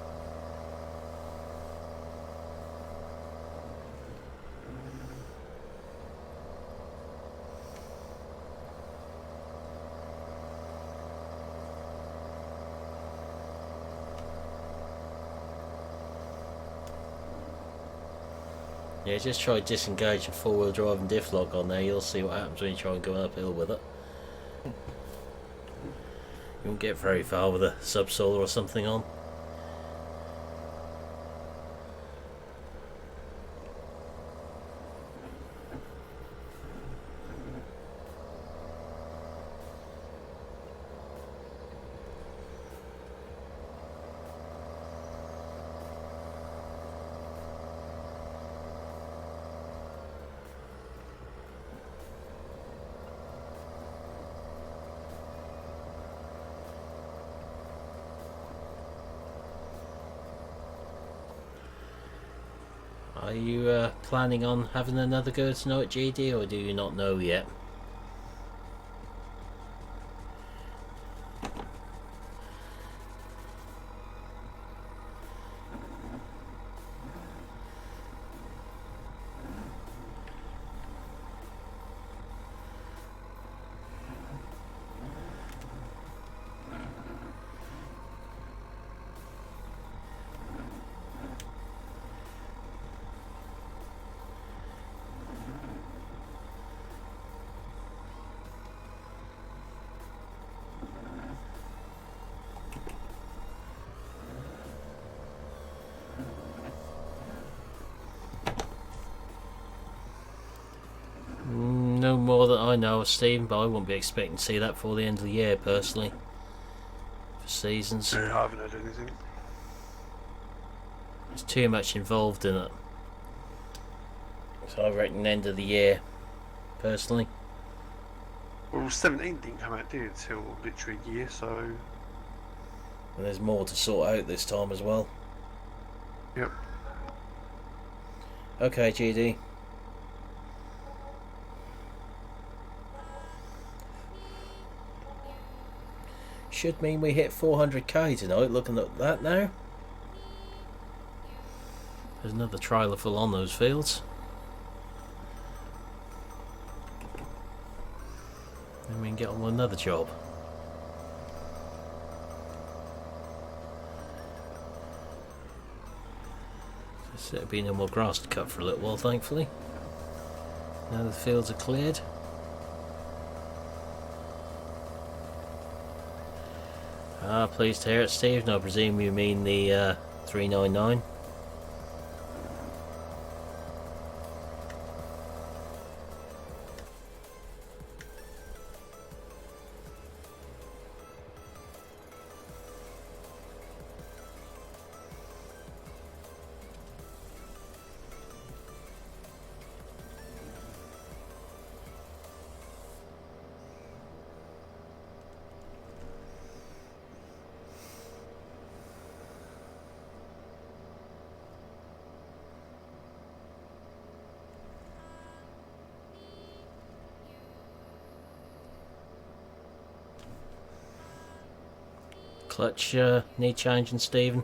Yeah, just try disengaging four-wheel drive and diff lock on there. You'll see what happens when you try and go uphill with it. You won't get very far with a subsolar or something on. Are you planning on having another go tonight, GD, or do you not know yet? No more that I know of, Stephen, but I won't be expecting to see that before the end of the year, personally. For seasons. Yeah, I haven't heard anything. There's too much involved in it. So I reckon end of the year, personally. Well, 17 didn't come out, did it, till literally a year, so... And there's more to sort out this time as well. Yep. Okay, GD. should mean we hit 400k tonight, looking at that now. There's another trailer full on those fields. And we can get on with another job. There'll be no more grass to cut for a little while, thankfully. Now the fields are cleared. Ah, pleased to hear it, Steve. I presume you mean the 399. Clutch need changing, Stephen?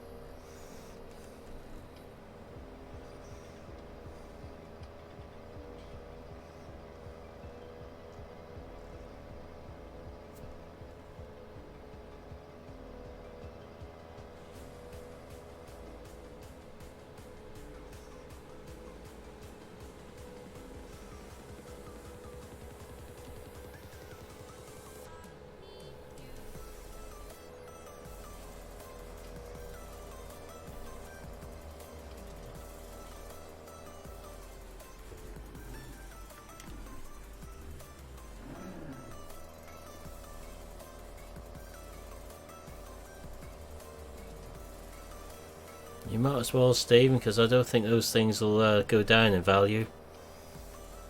You might as well, Stephen, because I don't think those things will go down in value,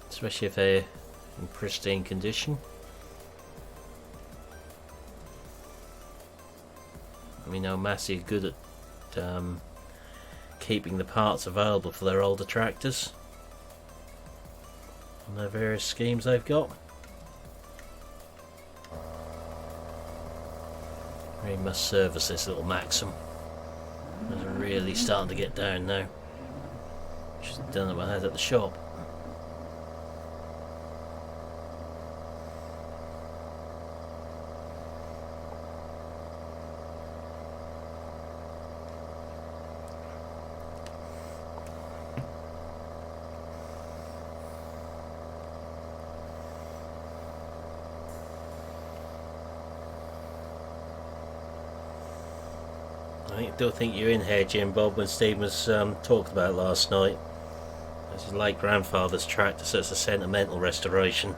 especially if they're in pristine condition. I mean, how Massey are good at keeping the parts available for their older tractors on their various schemes they've got. We must service this little Maxim. It's really starting to get down now. Should have done it when I had at the shop. I don't think you're in here, Jim Bob, when Steve was talked about last night. That's his late grandfather's tractor, so it's a sentimental restoration.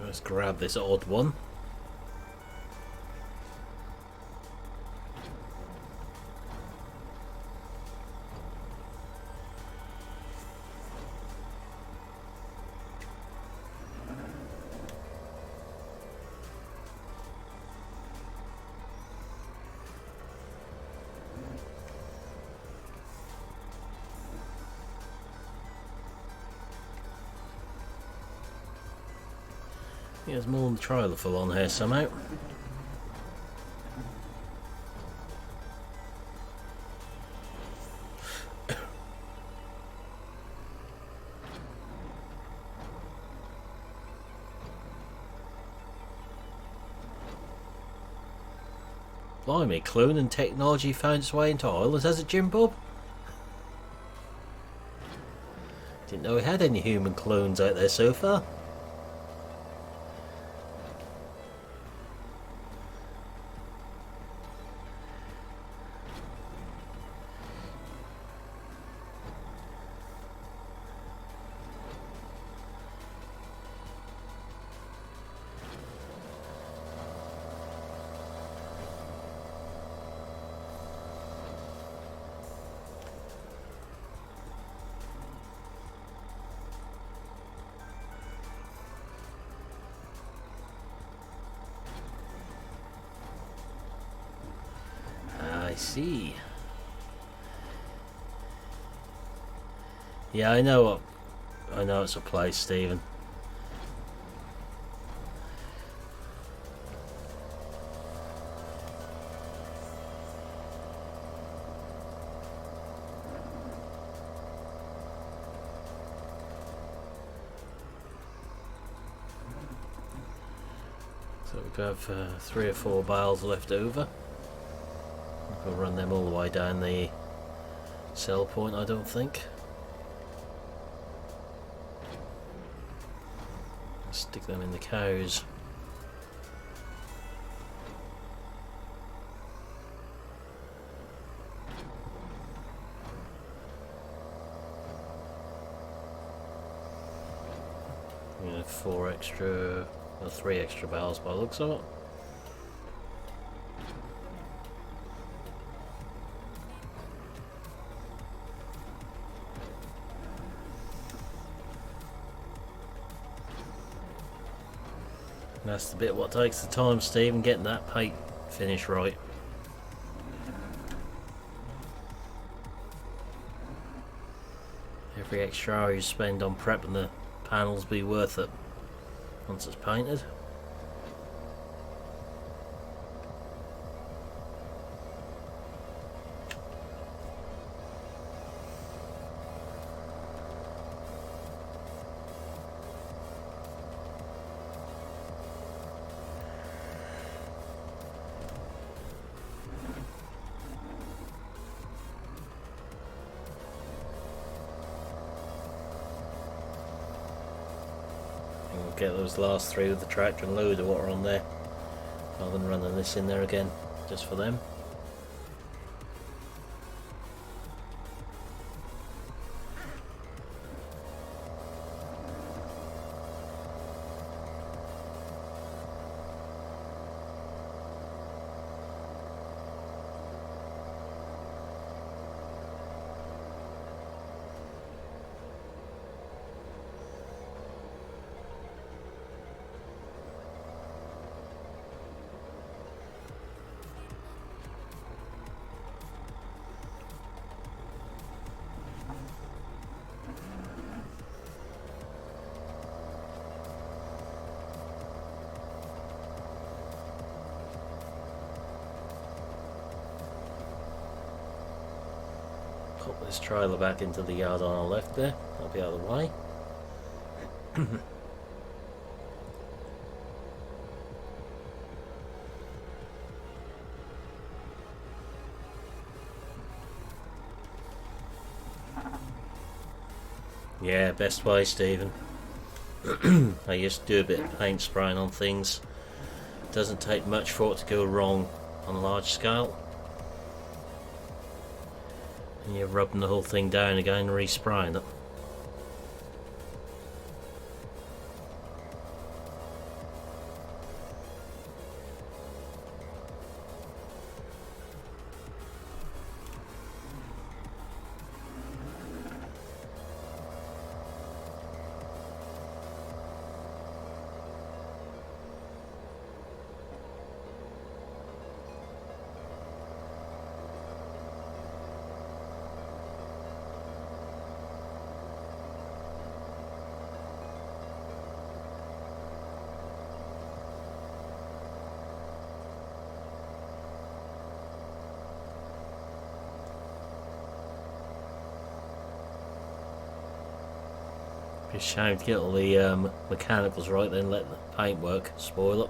Let's grab this odd one. There's more than the trailer full on here somehow. Blimey, clone and technology found its way into Ireland, has it, Jim Bob? Didn't know we had any human clones out there so far. I see. Yeah, I know it's a place, Stephen. So we have 3 or 4 bales left over. We'll run them all the way down the sell point, I don't think. Stick them in the cows. Yeah, 4 extra, or 3 extra bales by the looks of it. And that's the bit what takes the time, Stephen, getting that paint finish right. Every extra hour you spend on prepping the panels be worth it once it's painted. Get those last 3 with the tractor and load of what are on there, rather than running this in there again just for them. Put this trailer back into the yard on our left there, that'll be out of the way. Yeah, best way, Stephen. I used to do a bit of paint spraying on things. Doesn't take much for it to go wrong on a large scale. And you're rubbing the whole thing down again and re-spraying it. It's a shame to get all the mechanicals right, then let the paintwork spoil it.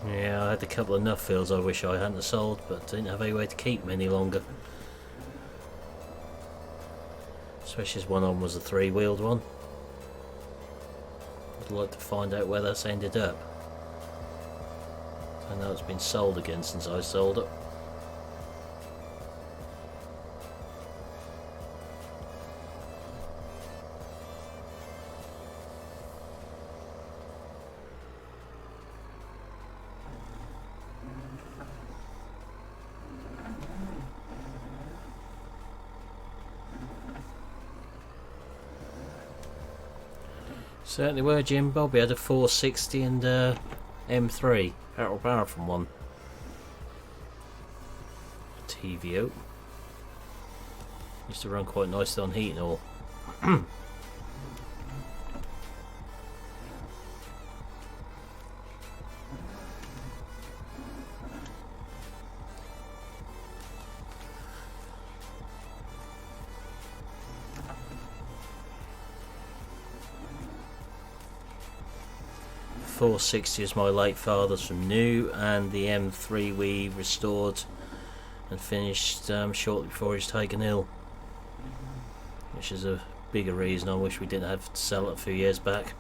Yeah, I had a couple of nut fields I wish I hadn't sold, but didn't have any way to keep them any longer. Especially as one of them was a 3-wheeled one. I'd like to find out where that's ended up. I know it's been sold again since I sold it. Certainly were, Jim Bob. We had a 460 and M3 power from one. TVO. Used to run quite nicely on heat and all. 460 is my late father's from new, and the M3 we restored and finished shortly before he's taken ill, which is a bigger reason I wish we didn't have to sell it a few years back.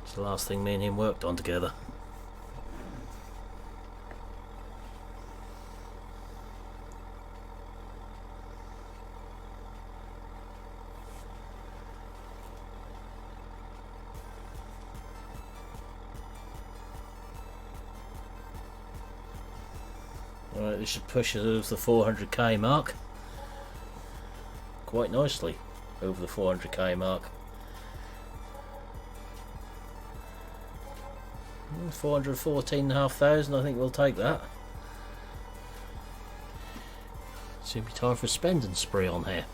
It's the last thing me and him worked on together. Right, this should push us over the 400k mark quite nicely, over the 400k mark. 414,500, I think we'll take that. Soon be time for a spending spree on here.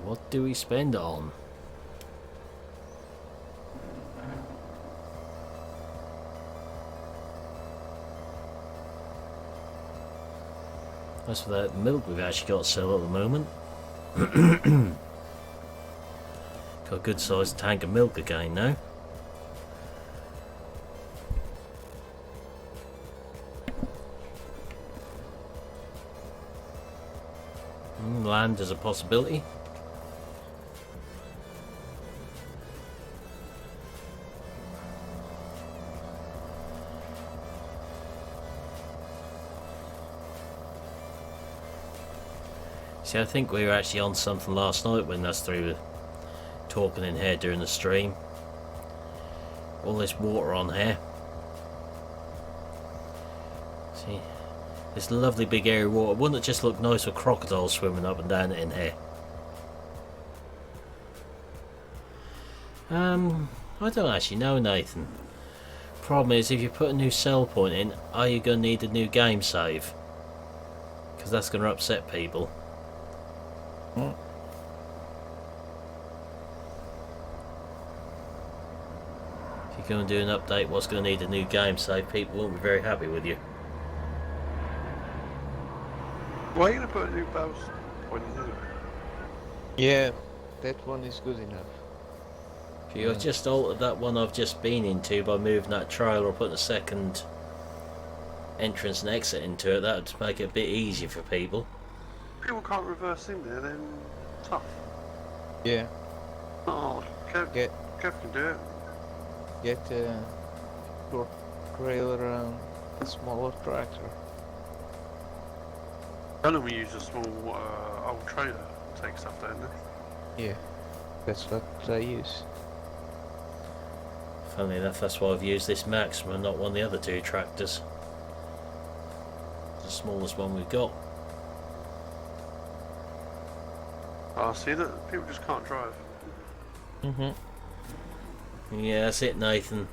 What do we spend on? As for that milk we've actually got to sell at the moment. Got a good sized tank of milk again now. Land is a possibility. See, I think we were actually on something last night when us three were talking in here during the stream. All this water on here. See, this lovely big area of water. Wouldn't it just look nice with crocodiles swimming up and down it in here? I don't actually know, Nathan. Problem is, if you put a new sell point in, are you going to need a new game save? Because that's going to upset people. If you're going to do an update what's going to need a new game save, people won't be very happy with you. Why are you going to put a new barrel point in anyway? Yeah, that one is good enough. If you just altered that one I've just been into by moving that trailer or putting a second entrance and exit into it, that would make it a bit easier for people. People can't reverse in there, then tough. Yeah, Oh, Kev can do it. get a short trailer and a smaller tractor. I know we use a small old trailer to take stuff down there. Yeah, that's what I use. Funnily enough, that's why I've used this Maxima, not one of the other two tractors. It's the smallest one we've got. Oh, see that people just can't drive. Yeah, that's it, Nathan.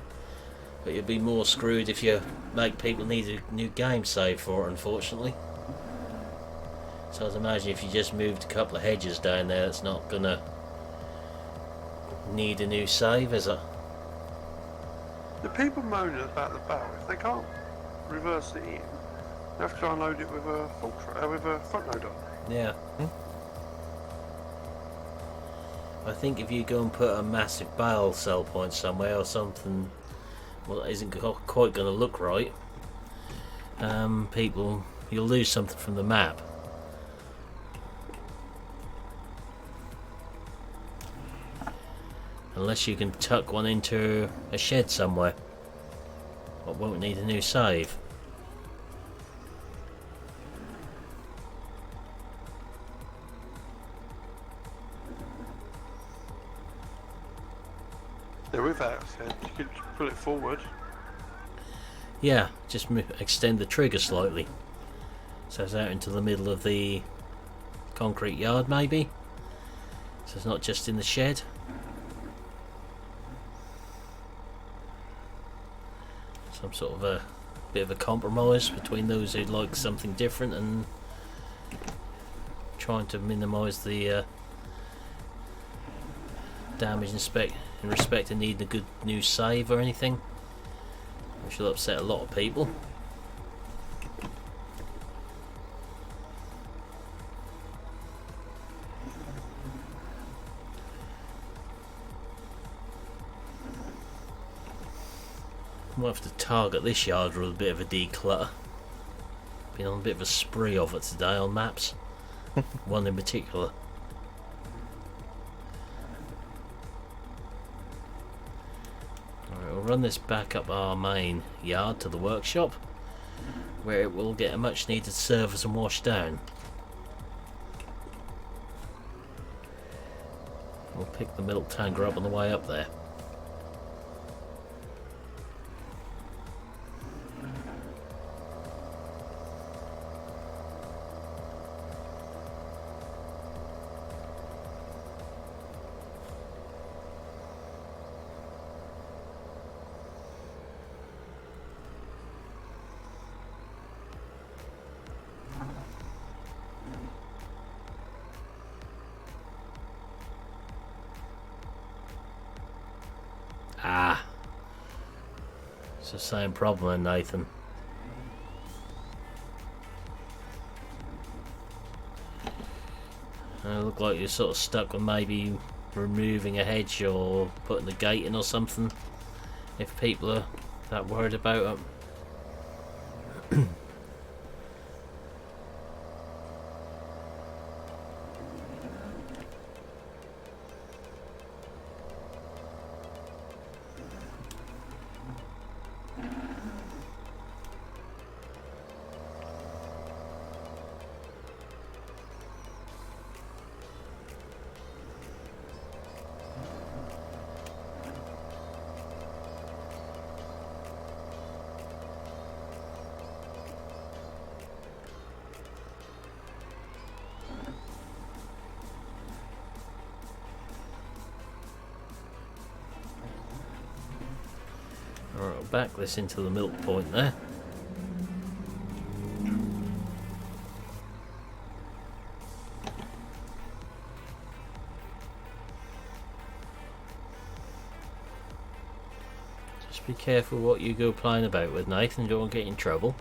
But you'll be more screwed if you make people need a new game save for it, unfortunately. So I'd imagine if you just moved a couple of hedges down there, it's not gonna need a new save, is it? The people moaning about the barrel, if they can't reverse it in, they have to try and load it with a front load on. Yeah. I think if you go and put a massive bale sell point somewhere or something, well, that isn't quite going to look right, people, you'll lose something from the map. Unless you can tuck one into a shed somewhere. But won't need a new save. They're without, so you could pull it forward. Yeah, just extend the trigger slightly. So it's out into the middle of the concrete yard maybe. So it's not just in the shed. Some sort of a bit of a compromise between those who like something different and trying to minimise the damage in respect to needing a good new save or anything, which will upset a lot of people. We'll have to target this yard with a bit of a declutter. Been on a bit of a spree of it today on maps. One in particular. Alright, we'll run this back up our main yard to the workshop, where it will get a much needed service and wash down. We'll pick the milk tanker up on the way up there. Ah, it's the same problem, Nathan. Look like you're sort of stuck with maybe removing a hedge or putting the gate in or something, if people are that worried about it. Alright, I'll back this into the milk point there. Just be careful what you go playing about with, Nathan, you don't want to get in trouble.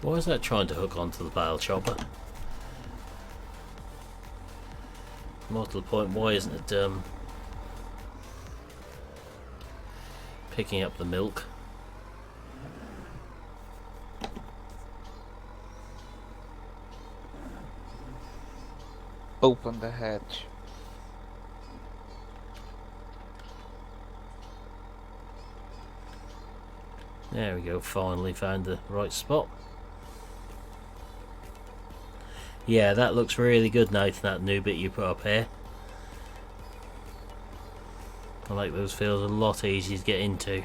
Why is that trying to hook onto the bale chopper? More to the point, why isn't it picking up the milk? Open the hatch. There we go, finally found the right spot. Yeah, that looks really good, Nathan, that new bit you put up here. I like those fields, a lot easier to get into.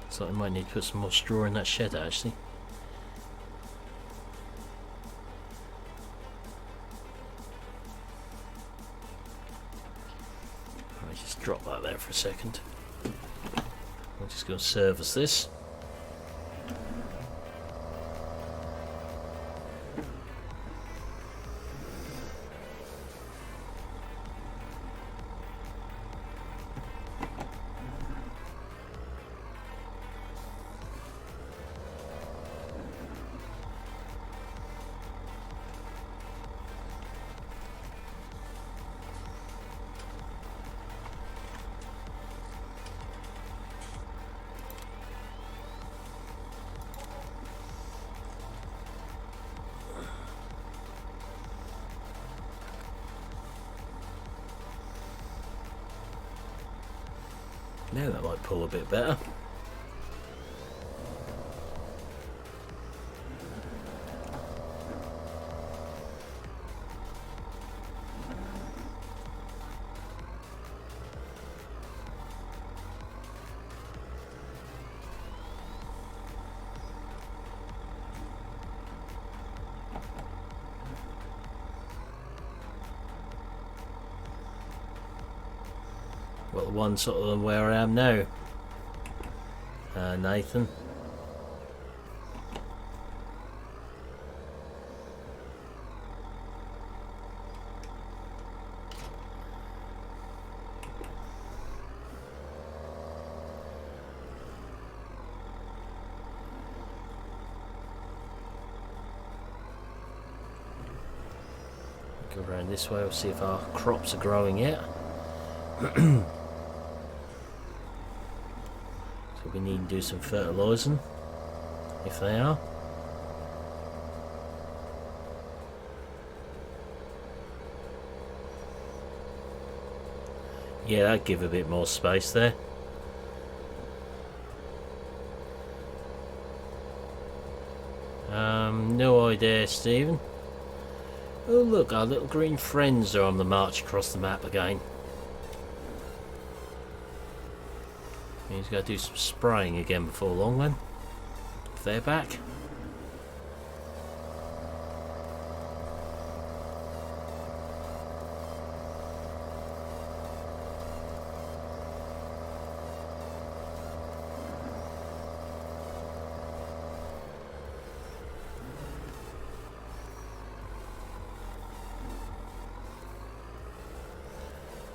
So I might need to put some more straw in that shed actually. I'll just drop that there for a second. I'm just going to service this. Now that might pull a bit better. Well, the one sort of where I am now. Nathan. Go around this way, we'll see if our crops are growing yet. So we need to do some fertilising, if they are. Yeah, that'd give a bit more space there. No idea, Stephen. Oh look, our little green friends are on the march across the map again. He's got to do some spraying again before long then, if they're back.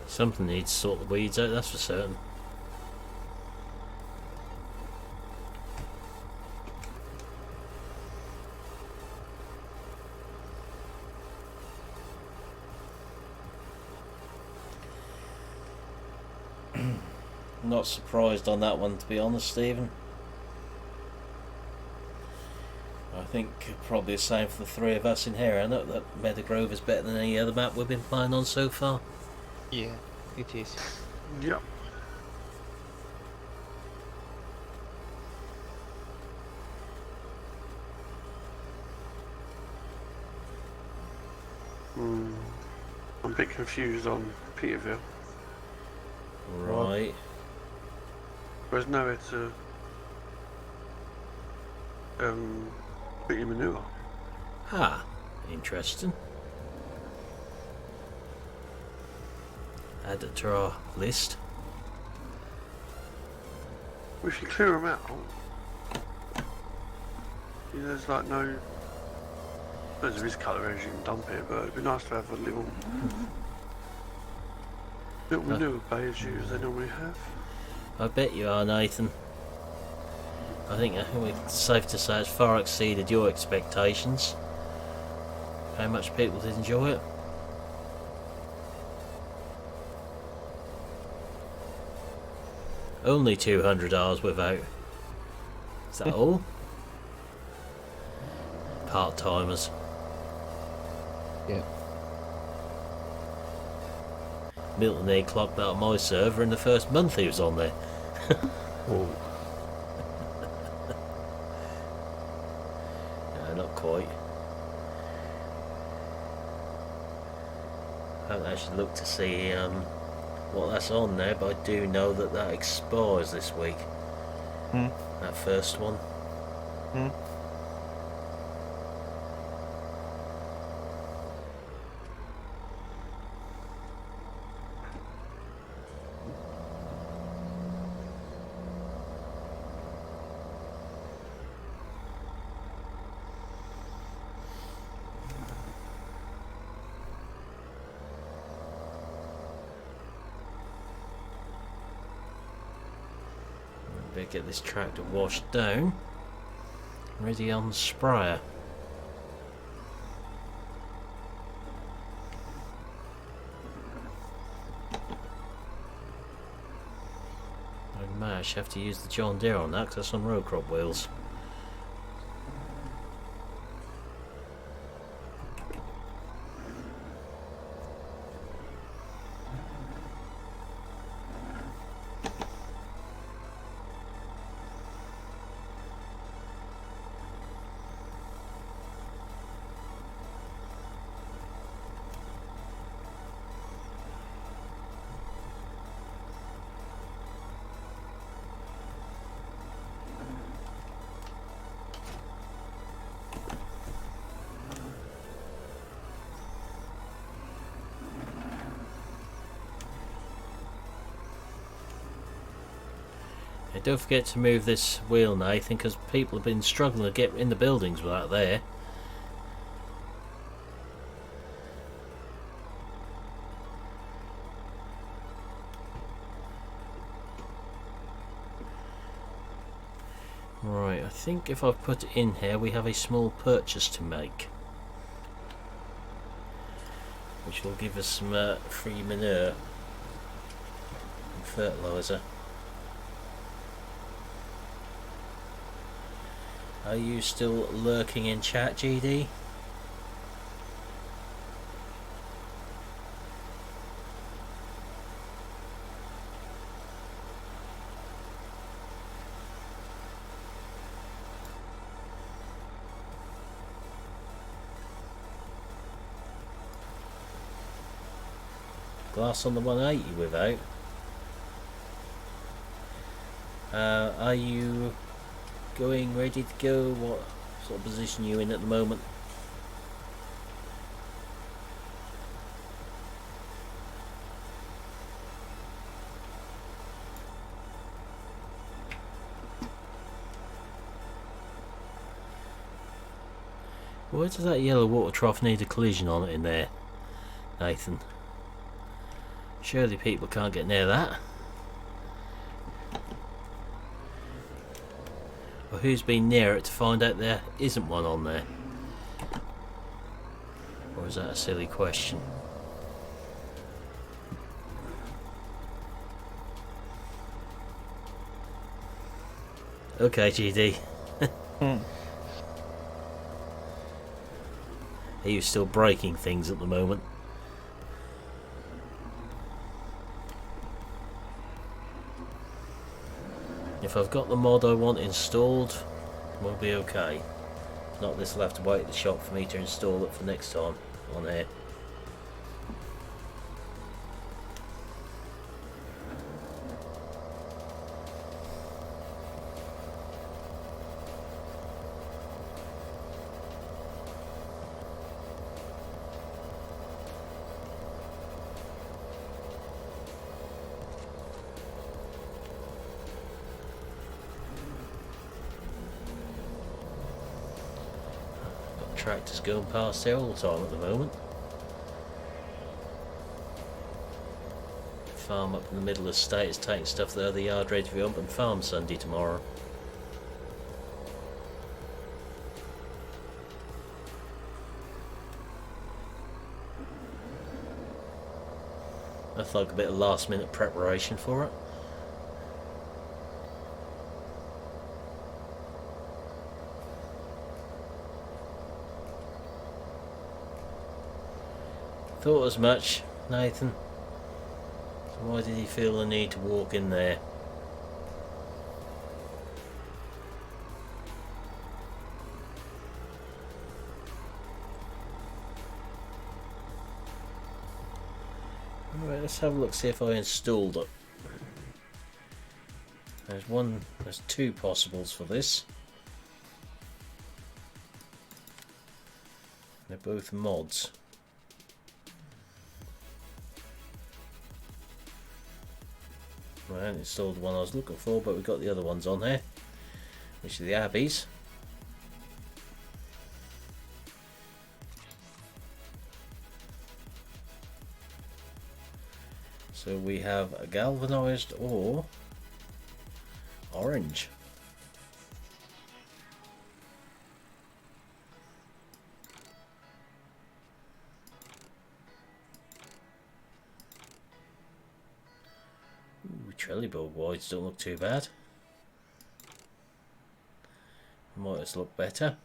Something needs to sort the weeds out, that's for certain. Not surprised on that one, to be honest, Stephen. I think probably the same for the three of us in here. I know that Meadow Grove is better than any other map we've been playing on so far. Yeah, it is. Yep. I'm a bit confused on Peterville. Right. There's nowhere to put your manure. Ah, interesting. Add it to our list. We should clear them out. There's like no... There is colour areas you can dump here, but it'd be nice to have a little manure bay as they normally have. I bet you are, Nathan. I think it's safe to say it's far exceeded your expectations. How much people did enjoy it. Only 200 hours without. Is that all? Part-timers. Yeah. Milton A clocked out on my server in the first month he was on there. Oh. No, not quite. I haven't actually looked to see what that's on there, but I do know that that expires this week. That first one. Better get this tractor washed down. Ready on the sprayer. I may actually have to use the John Deere on that because that's on row crop wheels. don't forget to move this wheel, Nathan, because people have been struggling to get in the buildings without there. Right, I think if I've put it in here, we have a small purchase to make, which will give us some free manure and fertiliser. Are you still lurking in chat, GD? Glass on the 180 without. Are you going, ready to go? What sort of position are you in at the moment? Why does that yellow water trough need a collision on it in there, Nathan? Surely people can't get near that. Or who's been near it to find out there isn't one on there? Or is that a silly question? Okay, GD. Are you still breaking things at the moment? If I've got the mod I want installed, we'll be okay. Not this will have to wait at the shop for me to install it for next time on air. Tractors going past there all the time at the moment. Farm up in the middle of the state is taking stuff there, the yard ready to be up and farm Sunday tomorrow. That's like a bit of last minute preparation for it. Thought as much, Nathan. So why did he feel the need to walk in there? Alright, let's have a look, see if I installed it. There's two possibles for this. They're both mods. I haven't installed the one I was looking for, but we've got the other ones on here, which are the Abbeys. So we have a galvanized or orange. Trelleborg wides don't look too bad. Might just look better.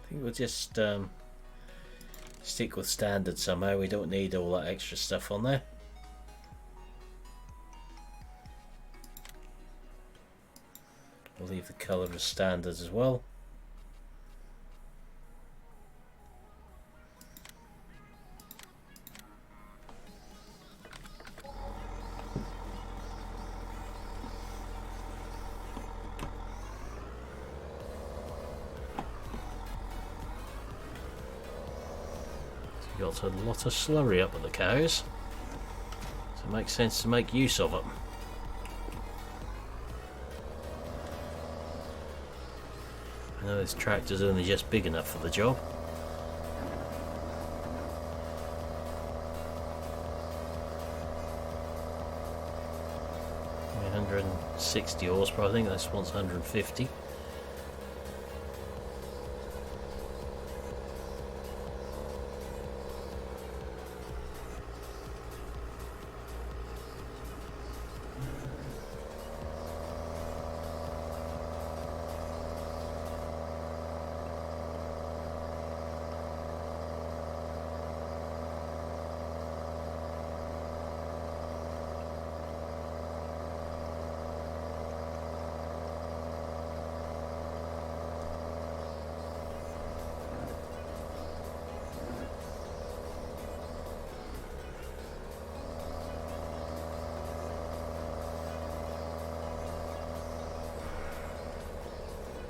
I think we'll just stick with standard somehow. We don't need all that extra stuff on there. We'll leave the colour as standard as well. Got a lot of slurry up at the cows, so it makes sense to make use of it. I know this tractor's only just big enough for the job. 160 horsepower, I think this one's 150.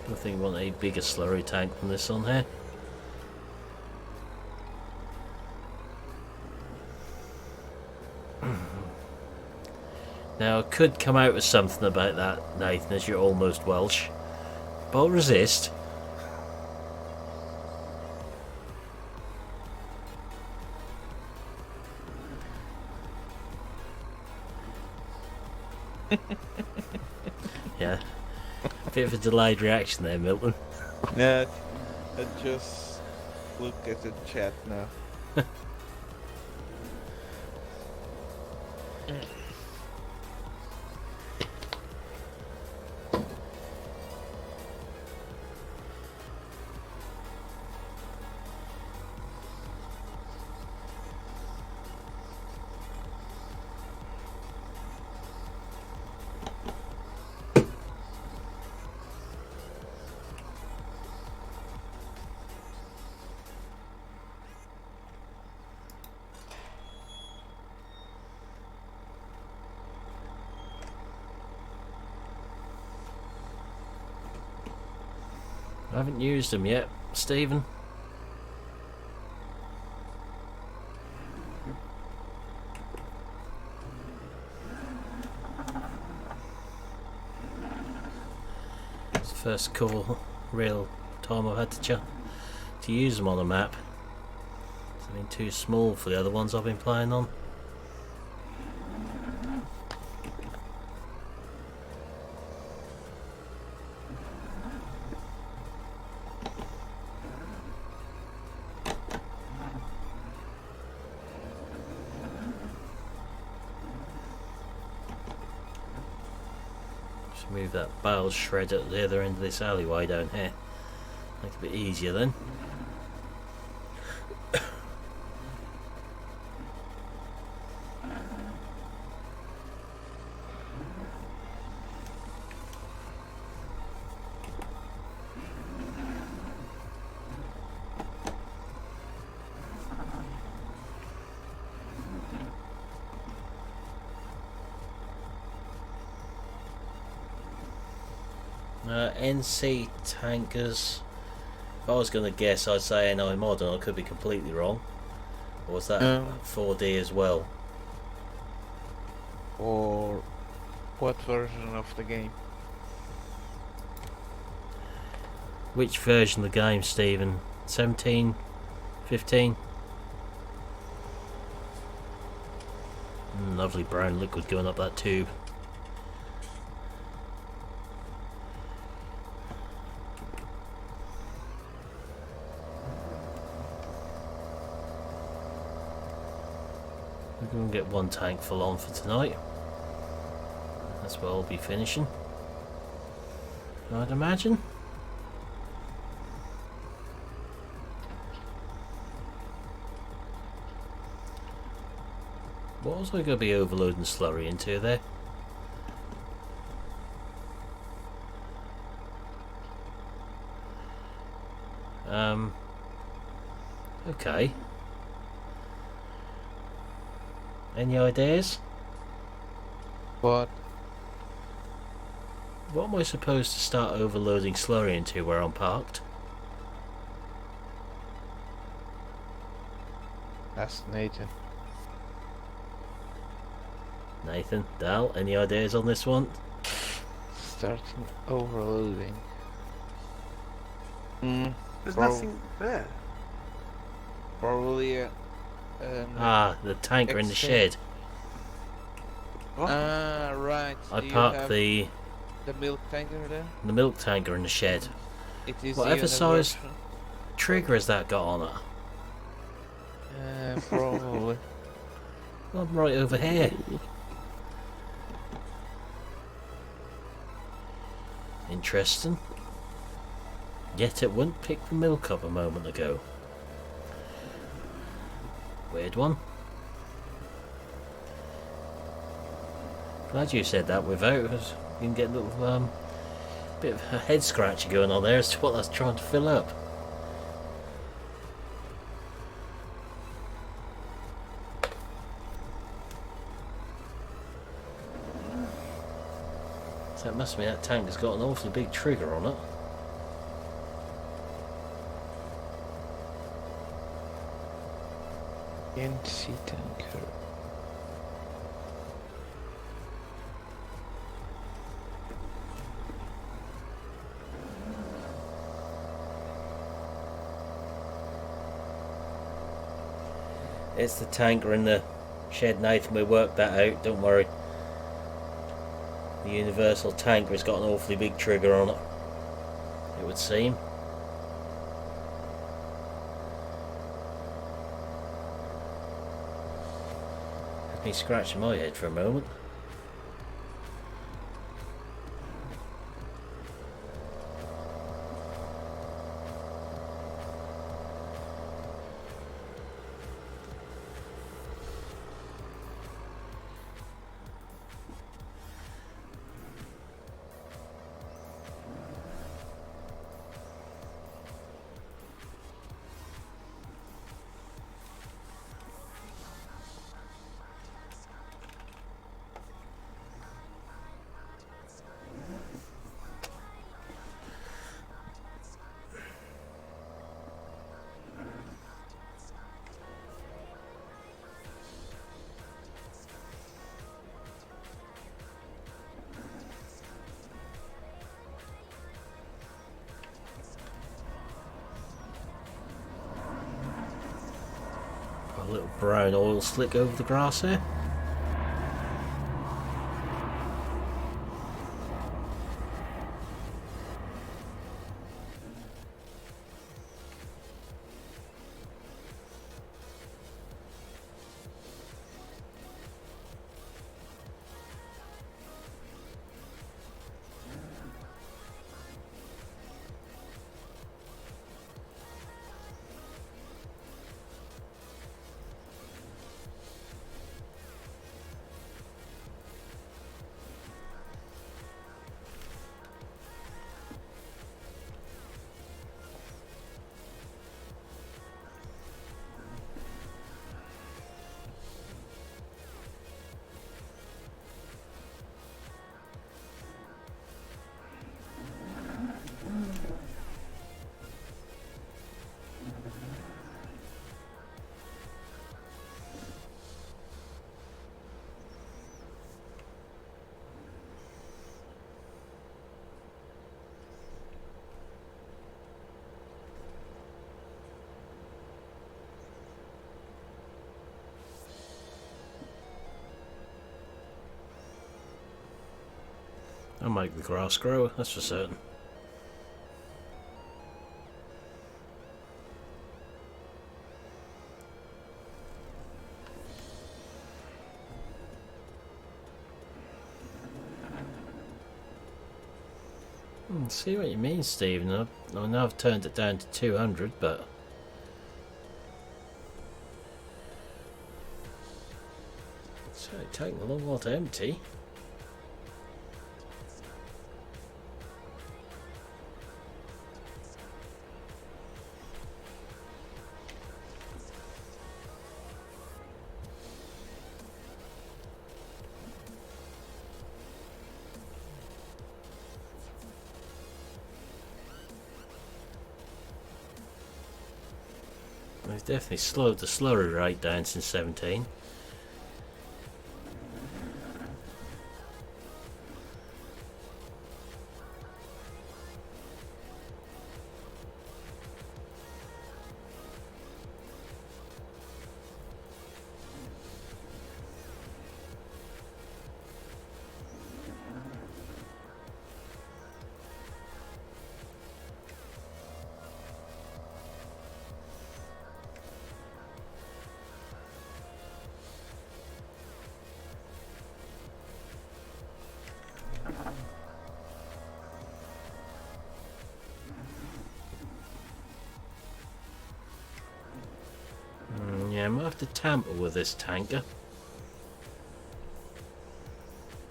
I think we want a bigger slurry tank than this on here. Now I could come out with something about that, Nathan, as you're almost Welsh, but I'll resist. Yeah. Bit of a delayed reaction there, Milton. Yeah, I just look at the chat now. I haven't used them yet, Stephen. It's the first real time I've had to use them on a map. It's been too small for the other ones I've been playing on. Move that bale shred at the other end of this alleyway down here. Make it a bit easier then. NC tankers. If I was going to guess, I'd say NI modern. I could be completely wrong. Or was that 4D as well? Or what version of the game? Which version of the game, Stephen? 17? 15? Lovely brown liquid going up that tube. We're going to get one tank full on for tonight. That's where I'll be finishing, I'd imagine. What was I going to be overloading slurry into there? Okay. Any ideas? What? What am I supposed to start overloading slurry into where I'm parked? Ask Nathan. Nathan, Dal, any ideas on this one? Starting overloading. There's Prob- nothing there. Probably The tanker in the Extreme. shed. What? Right. I Do you parked have the milk tanker there? milk tanker in the shed. It is Whatever the size universal. trigger has that got on it? Probably. I'm right over here. Interesting. Yet it wouldn't pick the milk up a moment ago. Weird one. Glad you said that without, because you can get a little bit of a head scratcher going on there as to what that's trying to fill up. So it must mean that tank has got an awfully big trigger on it. NC tanker. It's the tanker in the shed, Nathan. We worked that out, don't worry. The universal tanker has got an awfully big trigger on it, it would seem. Had me scratching my head for a moment. A little brown oil slick over the grass here. I'll make the grass grow, that's for certain. See what you mean, Stephen. I know I've turned it down to 200, but it's taking a long while to empty. They've definitely slowed the slurry rate down since 17. Yeah, I might have to tamper with this tanker.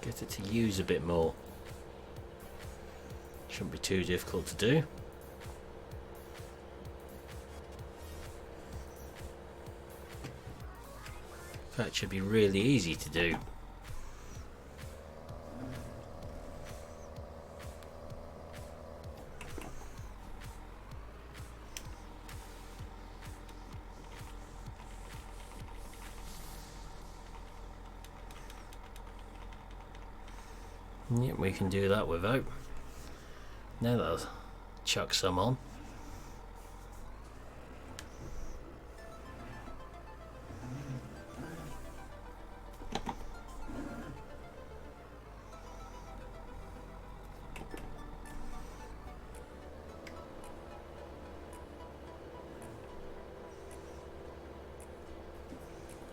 Get it to use a bit more. Shouldn't be too difficult to do. In fact, should be really easy to do. Yep, we can do that without. Now that'll chuck some on.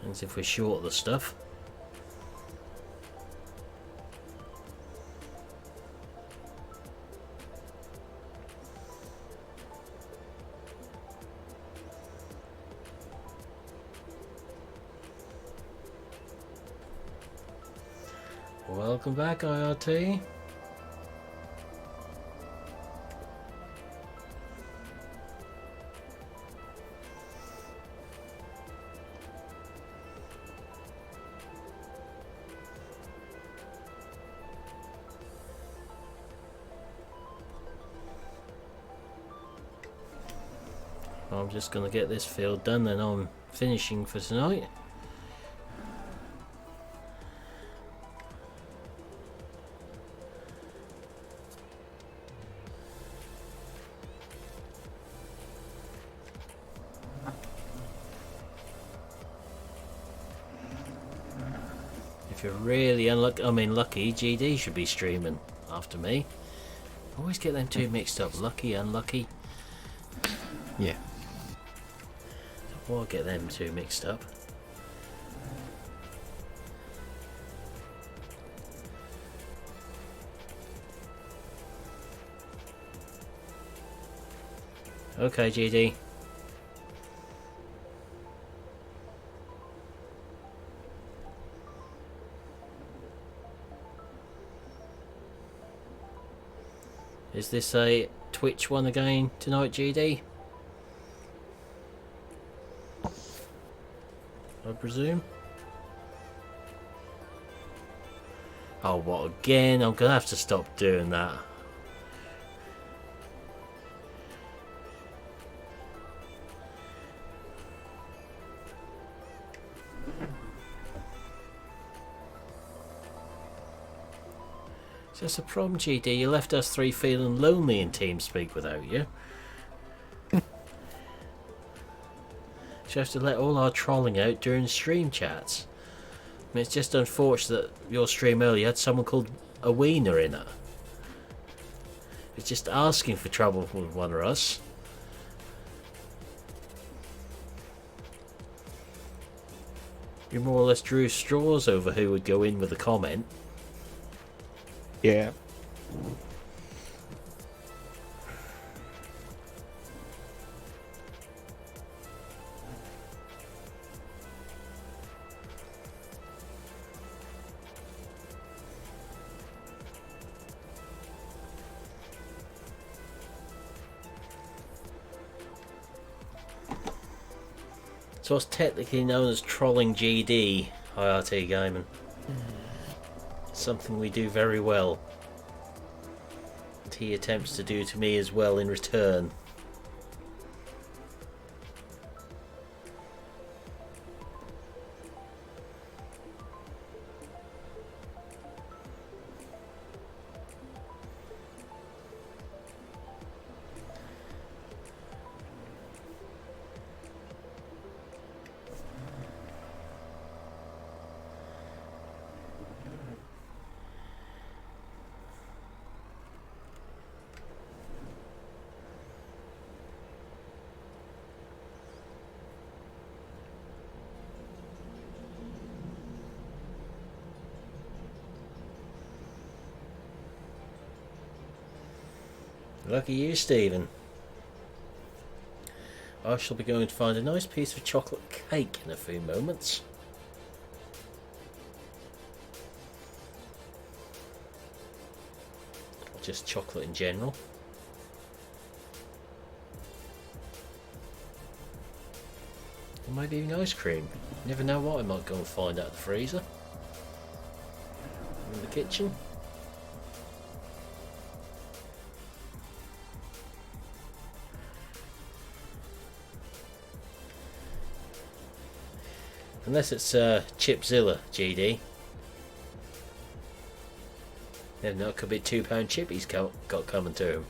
And if we're short the stuff. Welcome back, IRT. I'm just going to get this field done, then I'm finishing for tonight. If you're really lucky, GD should be streaming after me. I always get them two mixed up, lucky, unlucky. Yeah. Or get them two mixed up. Okay, GD. Is this a Twitch one again tonight, GD? I presume. Oh, what again? I'm gonna have to stop doing that. It's just a problem, GD. You left us three feeling lonely in TeamSpeak without you. So you have to let all our trolling out during stream chats. I mean, it's just unfortunate that your stream earlier had someone called a wiener in it. It's just asking for trouble with one of us. You more or less drew straws over who would go in with a comment. Yeah. So what's technically known as trolling GD, IRT Gaming. Something we do very well. And he attempts to do to me as well in return. Lucky you, Stephen. I shall be going to find a nice piece of chocolate cake in a few moments. Or just chocolate in general. Or maybe even ice cream. You never know what I might go and find out of the freezer. In the kitchen. Unless it's Chipzilla GD. Never know, it could be a £2 chip he's got coming to him.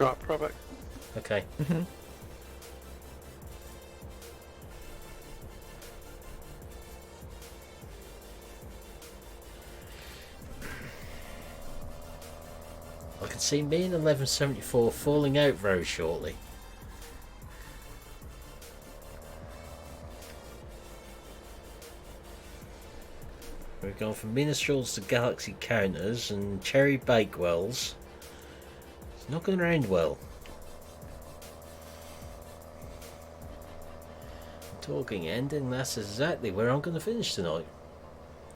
Right, probably. Okay. I can see me and 1174 falling out very shortly. We've gone from minstrels to galaxy counters and cherry bakewells. It's not going to end well. Talking ending, that's exactly where I'm going to finish tonight.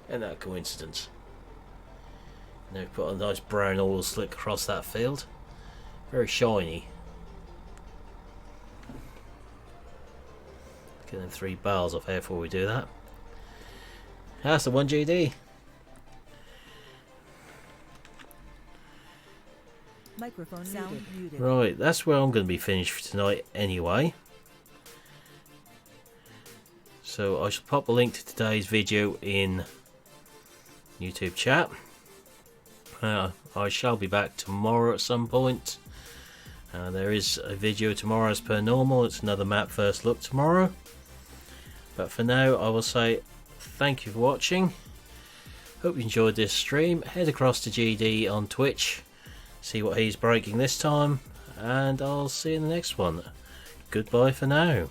Isn't that a coincidence? Now put a nice brown oil slick across that field. Very shiny. Get them 3 bars off here before we do that. That's the one GD. Microphone sound muted. Right, that's where I'm going to be finished for tonight anyway. So I shall pop a link to today's video in YouTube chat. I shall be back tomorrow at some point. There is a video tomorrow as per normal. It's another map first look tomorrow. But for now I will say thank you for watching. Hope you enjoyed this stream. Head across to GD on Twitch. See what he's breaking this time. And I'll see you in the next one. Goodbye for now.